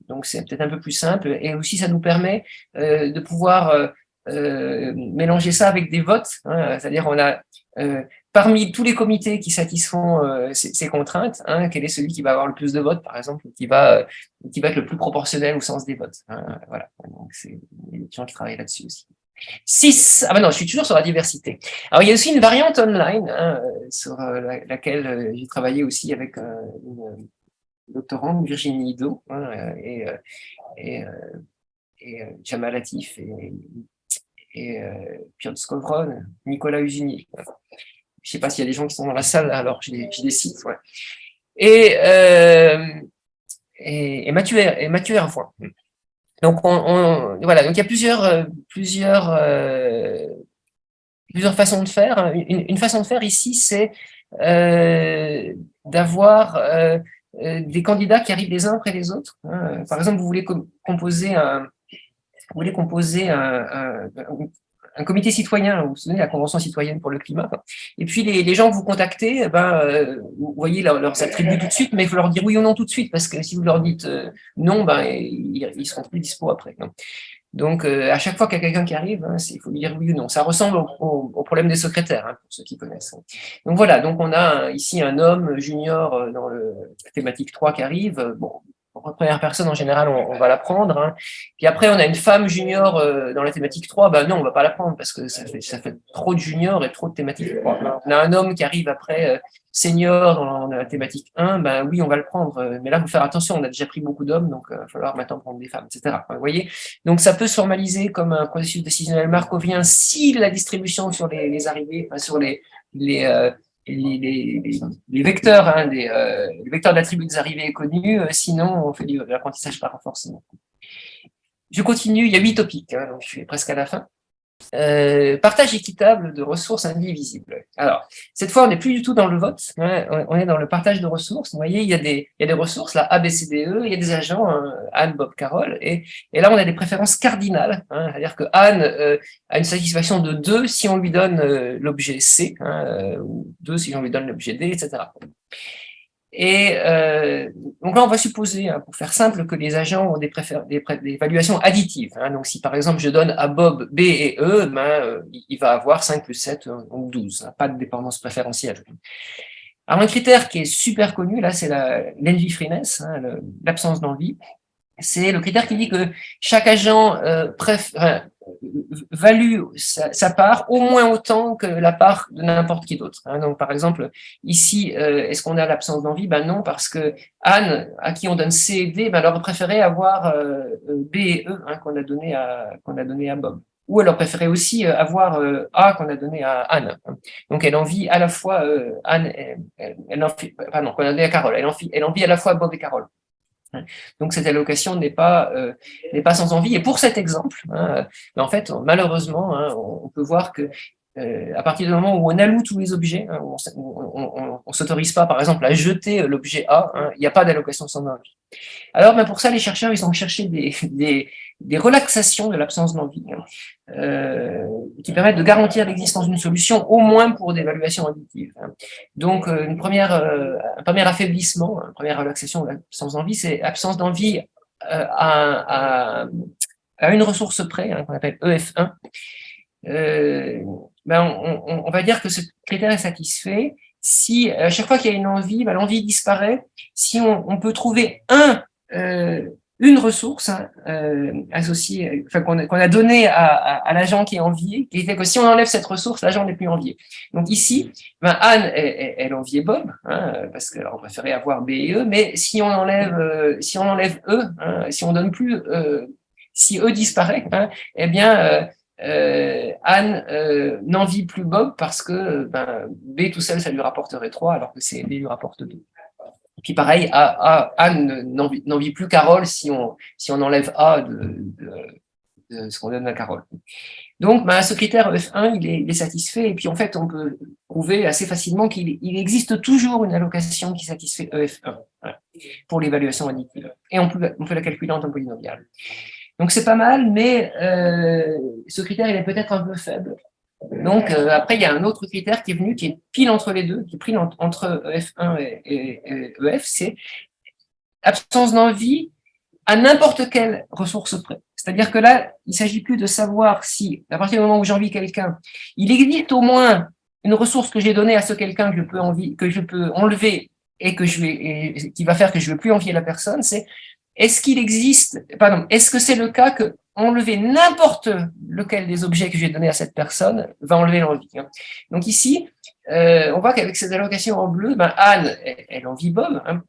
Donc c'est peut-être un peu plus simple, et aussi ça nous permet de pouvoir mélanger ça avec des votes. Hein. C'est-à-dire on a parmi tous les comités qui satisfont ces contraintes, hein, quel est celui qui va avoir le plus de votes, par exemple, qui va être le plus proportionnel au sens des votes. Hein. Voilà. Donc c'est des gens qui travaillent là-dessus aussi. 6. Ah ben non, je suis toujours sur la diversité. Alors, il y a aussi une variante online, hein, sur laquelle j'ai travaillé aussi avec une doctorante, Virginie Hidot, hein, et Jamal Latif et Piotr Skowron, Nicolas Usinier. Je ne sais pas s'il y a des gens qui sont dans la salle, alors je les cite. Ouais. Et Mathieu Hervoin. Donc, voilà. Donc, il y a plusieurs façons de faire. Une façon de faire ici, c'est d'avoir des candidats qui arrivent les uns après les autres. Hein. Par exemple, vous voulez composer un comité citoyen, vous vous souvenez, la Convention citoyenne pour le climat. Et puis, les gens que vous contactez, vous voyez leurs attributs tout de suite, mais il faut leur dire oui ou non tout de suite, parce que si vous leur dites non, ils seront plus dispo après. Non. Donc, à chaque fois qu'il y a quelqu'un qui arrive, hein, il faut lui dire oui ou non. Ça ressemble au problème des secrétaires, hein, pour ceux qui connaissent. Donc voilà, donc on a ici un homme junior dans la thématique 3 qui arrive. Bon, en première personne, en général, on va la prendre. Hein. Puis après, on a une femme junior dans la thématique 3. Ben non, on va pas la prendre parce que ça fait trop de junior et trop de thématique 3. On a un homme qui arrive après senior dans la thématique 1. Ben oui, on va le prendre. Mais là, il faut faire attention. On a déjà pris beaucoup d'hommes, donc il va falloir maintenant prendre des femmes, etc. Vous voyez ? Donc, ça peut se formaliser comme un processus décisionnel markovien si la distribution sur les arrivées, enfin, sur les vecteurs, hein, les vecteurs d'attributs des arrivées est connu, sinon on fait de l'apprentissage par renforcement. Je continue, il y a 8 topics, hein, donc je suis presque à la fin. Partage équitable de ressources indivisibles. Alors, cette fois, on n'est plus du tout dans le vote, hein, on est dans le partage de ressources. Vous voyez, il y a des ressources, là, A, B, C, D, E, il y a des agents, hein, Anne, Bob, Carole, et là, on a des préférences cardinales, hein, c'est-à-dire que Anne a une satisfaction de 2 si on lui donne l'objet C, hein, ou 2 si on lui donne l'objet D, etc. Et donc là, on va supposer, hein, pour faire simple, que les agents ont des évaluations additives. Hein. Donc, si par exemple, je donne à Bob B et E, il va avoir 5 plus 7 ou 12. Hein, pas de dépendance préférentielle. Alors, un critère qui est super connu, là, c'est l'envy freeness, hein, l'absence d'envie. C'est le critère qui dit que chaque agent value sa part au moins autant que la part de n'importe qui d'autre. Hein. Donc, par exemple, ici, est-ce qu'on a l'absence d'envie? Ben non, parce que Anne, à qui on donne C et D, elle aurait préféré avoir B et E, hein, qu'on a donné à Bob. Ou elle aurait préféré aussi avoir A qu'on a donné à Anne. Donc, elle envie à la fois Anne, pardon, qu'on a donné à Carole. Elle envie à la fois Bob et Carole. Donc cette allocation n'est pas sans envie. Et pour cet exemple, hein, en fait, malheureusement, hein, on peut voir que à partir du moment où on alloue tous les objets, hein, on s'autorise pas, par exemple, à jeter l'objet A, hein, il n'y a pas d'allocation sans envie. Alors, pour ça, les chercheurs, ils ont cherché des relaxations de l'absence d'envie, hein, qui permettent de garantir l'existence d'une solution, au moins pour des évaluations additives. Hein. Donc, un premier affaiblissement, une première relaxation de l'absence d'envie, c'est absence d'envie à une ressource près, hein, qu'on appelle EF1. On va dire que ce critère est satisfait si à chaque fois qu'il y a une envie, l'envie disparaît. Si on peut trouver une ressource, hein, associée, enfin qu'on a donnée à l'agent qui est envié, qui fait que si on enlève cette ressource, l'agent n'est plus envié. Donc ici, Anne, elle enviait Bob, hein, parce qu'elle aurait préféré avoir B et E, mais si on enlève E, hein, si on donne plus, si E disparaît, hein, eh bien Anne n'envie plus Bob parce que B tout seul, ça lui rapporterait 3, alors que c'est B lui rapporte 2. Et puis pareil, Anne n'envie plus Carole si on enlève A de ce qu'on donne à Carole. Donc, ce critère F1, il est satisfait, et puis en fait, on peut prouver assez facilement qu'il existe toujours une allocation qui satisfait EF1 pour l'évaluation additive. Et on peut la calculer en temps polynomial. Donc, c'est pas mal, mais ce critère, il est peut-être un peu faible. Donc, après, il y a un autre critère qui est venu, qui est pile entre les deux, qui est pris entre F1 et EF, c'est absence d'envie à n'importe quelle ressource près. C'est-à-dire que là, il ne s'agit plus de savoir si, à partir du moment où j'envie quelqu'un, il existe au moins une ressource que j'ai donnée à ce quelqu'un que je peux enlever et qui va faire que je ne veux plus envier la personne, c'est est-ce que c'est le cas que enlever n'importe lequel des objets que j'ai donné à cette personne va enlever l'envie. Donc ici, on voit qu'avec cette allocation en bleu, Anne, elle envie Bob. Hein.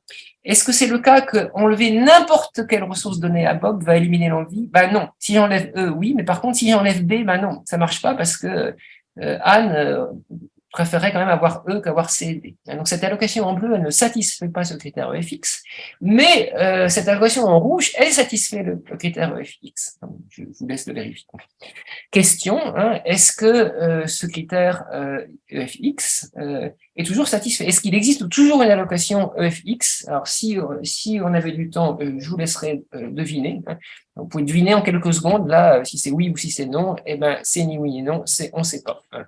Est-ce que c'est le cas que enlever n'importe quelle ressource donnée à Bob va éliminer l'envie? Non. Si j'enlève E, oui, mais par contre, si j'enlève B, non, ça marche pas parce que Anne préférerait quand même avoir E qu'avoir C et D. Donc cette allocation en bleu, elle ne satisfait pas ce critère EFX, mais cette allocation en rouge, elle satisfait le critère EFX. Donc, je vous laisse le vérifier. Question, hein, est-ce que ce critère EFX est toujours satisfait? Est-ce qu'il existe toujours une allocation EFX? Alors si on avait du temps, je vous laisserai deviner. Hein. Vous pouvez deviner en quelques secondes, là, si c'est oui ou si c'est non, c'est ni oui ni non, c'est on ne sait pas. Hein.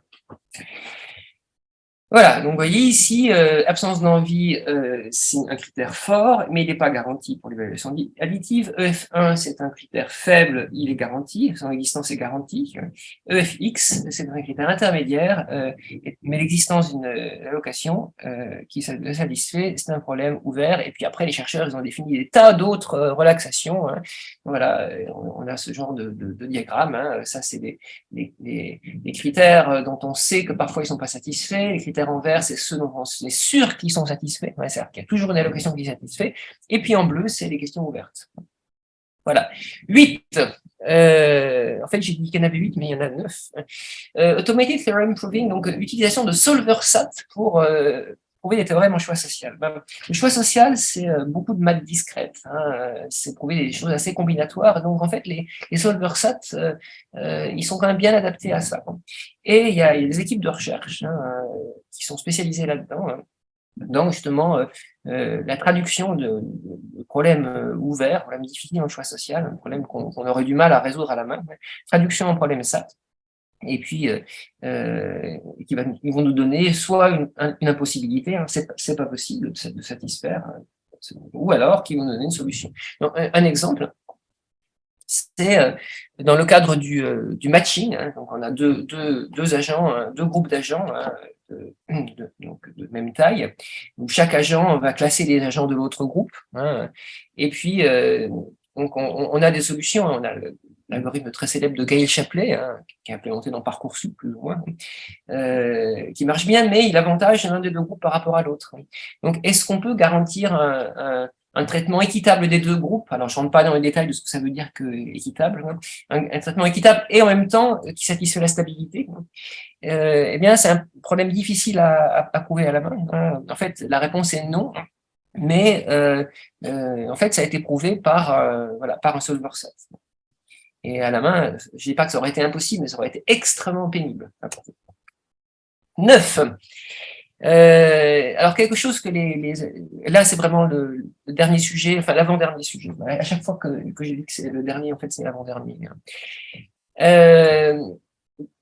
Voilà, donc vous voyez ici, absence d'envie, c'est un critère fort, mais il n'est pas garanti pour l'évaluation additive. EF1, c'est un critère faible, il est garanti, son existence est garantie. EFX, c'est un critère intermédiaire, mais l'existence d'une allocation qui le satisfait, c'est un problème ouvert. Et puis après, les chercheurs, ils ont défini des tas d'autres relaxations. Hein. Voilà, on a ce genre de diagramme. Hein. Ça, c'est des critères dont on sait que parfois ils ne sont pas satisfaits. Les critères en vert, c'est ceux dont on est sûr qu'ils sont satisfaits. C'est-à-dire qu'il y a toujours une allocation qui est satisfaite. Et puis en bleu, c'est les questions ouvertes. Voilà. 8. En fait, j'ai dit qu'il y en avait 8, mais il y en a 9. Automated Theorem Proving, donc utilisation de solver SAT pour prouver des théorèmes en choix social. Le choix social, c'est beaucoup de maths discrètes. Hein, c'est prouver des choses assez combinatoires. Donc, en fait, les solver SAT, ils sont quand même bien adaptés à ça. Et il y a des équipes de recherche qui sont spécialisées là-dedans. Hein, dans justement la traduction de problèmes ouverts, problèmes difficiles en choix social, un problème qu'on aurait du mal à résoudre à la main, traduction en problème SAT. et puis ils vont nous donner soit une impossibilité, hein, c'est pas possible de satisfaire, ou alors qu'ils vont nous donner une solution. Donc, un exemple, c'est dans le cadre du matching, hein, donc on a deux agents, deux groupes d'agents, hein, donc de même taille, où chaque agent va classer les agents de l'autre groupe, hein, et puis donc on a des solutions, on a l'algorithme très célèbre de Gaël Chaplet, hein, qui est implémenté dans Parcoursup plus ou moins, qui marche bien, mais il avantage l'un des deux groupes par rapport à l'autre. Donc est-ce qu'on peut garantir un traitement équitable des deux groupes? Alors, je ne rentre pas dans les détails de ce que ça veut dire que équitable, hein. Un traitement équitable et en même temps qui satisfait la stabilité. Eh bien, c'est un problème difficile à prouver à la main, hein. En fait, la réponse est non, mais en fait, ça a été prouvé voilà, par un solver set. Et à la main, je ne dis pas que ça aurait été impossible, mais ça aurait été extrêmement pénible. 9. Alors quelque chose que là c'est vraiment le dernier sujet, enfin l'avant-dernier sujet. À chaque fois que j'ai dit que c'est le dernier, en fait c'est l'avant-dernier.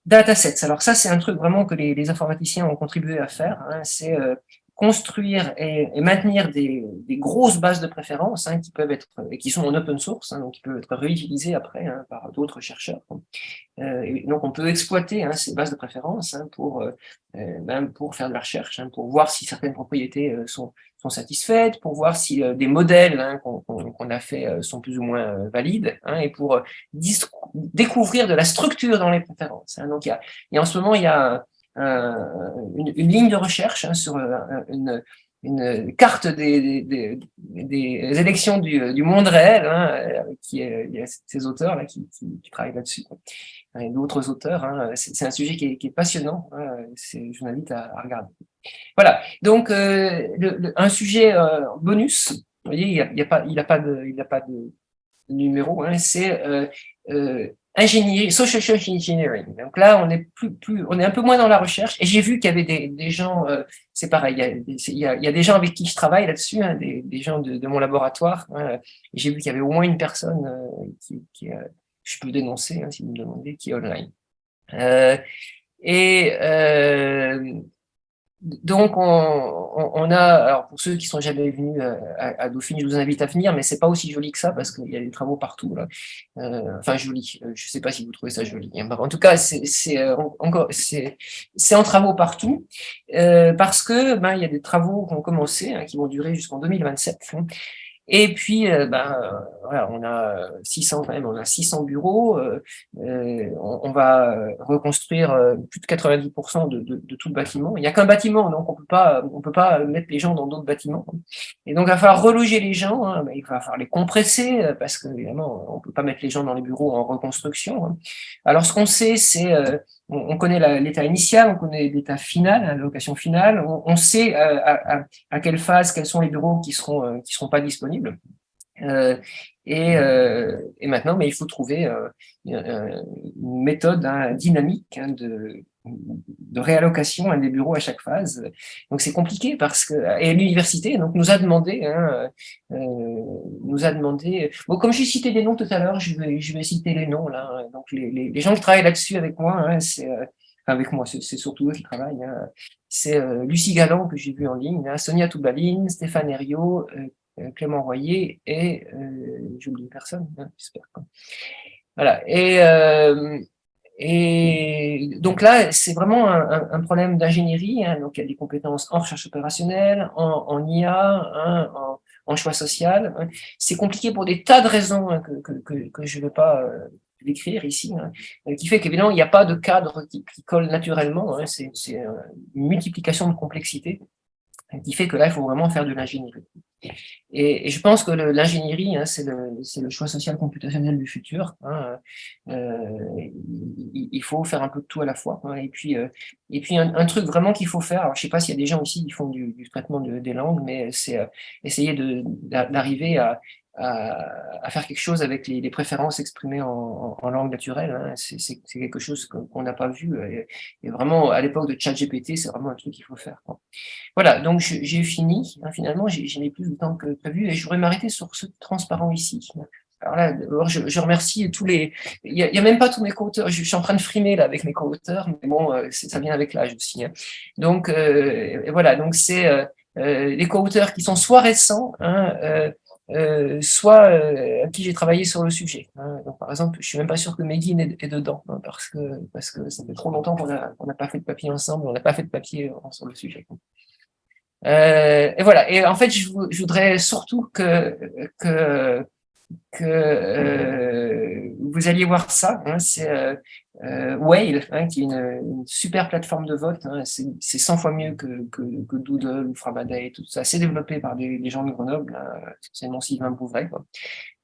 Datasets. Alors ça c'est un truc vraiment que les informaticiens ont contribué à faire, hein, c'est construire et maintenir des grosses bases de préférences, hein, qui sont en open source, hein, donc qui peuvent être réutilisées après, hein, par d'autres chercheurs. Et donc on peut exploiter, hein, ces bases de préférence, hein, pour faire de la recherche, hein, pour voir si certaines propriétés sont satisfaites, pour voir si des modèles, hein, qu'on a fait sont plus ou moins valides, hein, et pour découvrir de la structure dans les préférences, hein. Donc il y a en ce moment il y a une ligne de recherche, hein, sur une carte des élections du monde réel, hein, il y a ces auteurs là qui travaillent là-dessus, et d'autres auteurs, hein. C'est un sujet qui est passionnant, hein, je vous invite à regarder. Voilà, donc un sujet bonus, vous voyez, il n'a pas de numéro, hein, c'est ingénierie, social engineering. Donc là, on est un peu moins dans la recherche. Et j'ai vu qu'il y avait des gens, c'est pareil, il y a des gens avec qui je travaille là-dessus, hein, des gens de mon laboratoire, hein. J'ai vu qu'il y avait au moins une personne je peux dénoncer, hein, si vous me demandez, qui est online. Donc, on a, alors pour ceux qui sont jamais venus à Dauphine, je vous invite à venir, mais c'est pas aussi joli que ça parce qu'il y a des travaux partout là. Enfin joli, je sais pas si vous trouvez ça joli. En tout cas, c'est en travaux partout, parce que il y a des travaux qui ont commencé, hein, qui vont durer jusqu'en 2027. Hein. Et puis, voilà, on a 600 quand même, on a 600 bureaux. On va reconstruire plus de 90% de tout le bâtiment. Il n'y a qu'un bâtiment, donc on peut pas mettre les gens dans d'autres bâtiments. Et donc, il va falloir reloger les gens, hein, il va falloir les compresser parce que évidemment, on peut pas mettre les gens dans les bureaux en reconstruction, hein. Alors, ce qu'on sait, c'est on connaît l'état initial, on connaît l'état final, la location finale, on sait à quelle phase, quels sont les bureaux qui seront pas disponibles. Et maintenant, mais il faut trouver une méthode, hein, dynamique, hein, de réallocation, hein, des bureaux à chaque phase. Donc c'est compliqué parce que et l'université donc nous a demandé, hein, bon, comme j'ai cité des noms tout à l'heure, je vais citer les noms là, hein. Donc les gens qui travaillent là-dessus avec moi, hein, avec moi, c'est surtout eux qui travaillent, hein. C'est Lucie Galland que j'ai vu en ligne, hein, Sonia Toubaline, Stéphane Herriot, Clément Royer et j'oublie personne, hein, j'espère. Voilà. Et donc là, c'est vraiment un problème d'ingénierie, hein. Donc il y a des compétences en recherche opérationnelle, en IA, hein, en choix social, hein. C'est compliqué pour des tas de raisons, hein, que je ne vais pas décrire ici, hein, qui fait qu'évidemment il n'y a pas de cadre qui colle naturellement, hein. C'est une multiplication de complexité qui fait que là il faut vraiment faire de l'ingénierie. Et je pense que l'ingénierie, hein, c'est le choix social computationnel du futur, hein. Il faut faire un peu de tout à la fois, hein. Et puis un truc vraiment qu'il faut faire, alors je sais pas s'il y a des gens ici qui font du traitement des langues, mais c'est essayer d'arriver à faire quelque chose avec les préférences exprimées en langue naturelle, hein. C'est quelque chose qu'on n'a pas vu. Et vraiment, à l'époque de ChatGPT, c'est vraiment un truc qu'il faut faire, quoi. Voilà, donc j'ai fini, hein, finalement, j'ai mis plus de temps que prévu et je voudrais m'arrêter sur ce transparent ici. alors là, d'abord, je remercie tous les. Il y a même pas tous mes co-auteurs. Je suis en train de frimer là avec mes co-auteurs, mais bon, ça vient avec l'âge aussi. Hein. Donc voilà, donc c'est les co-auteurs qui sont soit récents, hein, soit à qui j'ai travaillé sur le sujet. Hein. Donc, par exemple, je suis même pas sûr que Megan est dedans, hein, parce que ça fait trop longtemps qu'on n'a pas fait de papier ensemble, on n'a pas fait de papier sur le sujet. Et voilà. Et en fait, je voudrais surtout que vous alliez voir ça. Hein, c'est Whale, hein, qui est une super plateforme de vote. Hein, c'est 100 fois mieux que Doodle ou Framadé, tout ça. C'est développé par des gens de Grenoble. Hein, c'est mon Sylvain Bouvray. Quoi.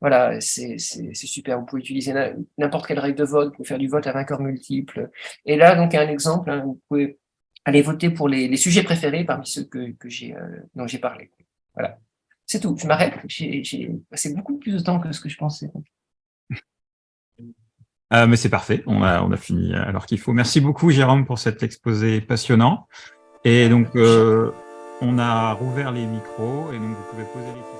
Voilà, c'est super. Vous pouvez utiliser n'importe quelle règle de vote pour faire du vote à vainqueur multiple. Et là, donc, un exemple. Hein, vous pouvez aller voter pour les sujets préférés parmi ceux dont j'ai parlé. Voilà. C'est tout, je m'arrête. J'ai passé beaucoup plus de temps que ce que je pensais. Mais c'est parfait, on a fini à l'heure qu'il faut. Merci beaucoup Jérôme pour cet exposé passionnant. Et donc, on a rouvert les micros et donc vous pouvez poser les questions.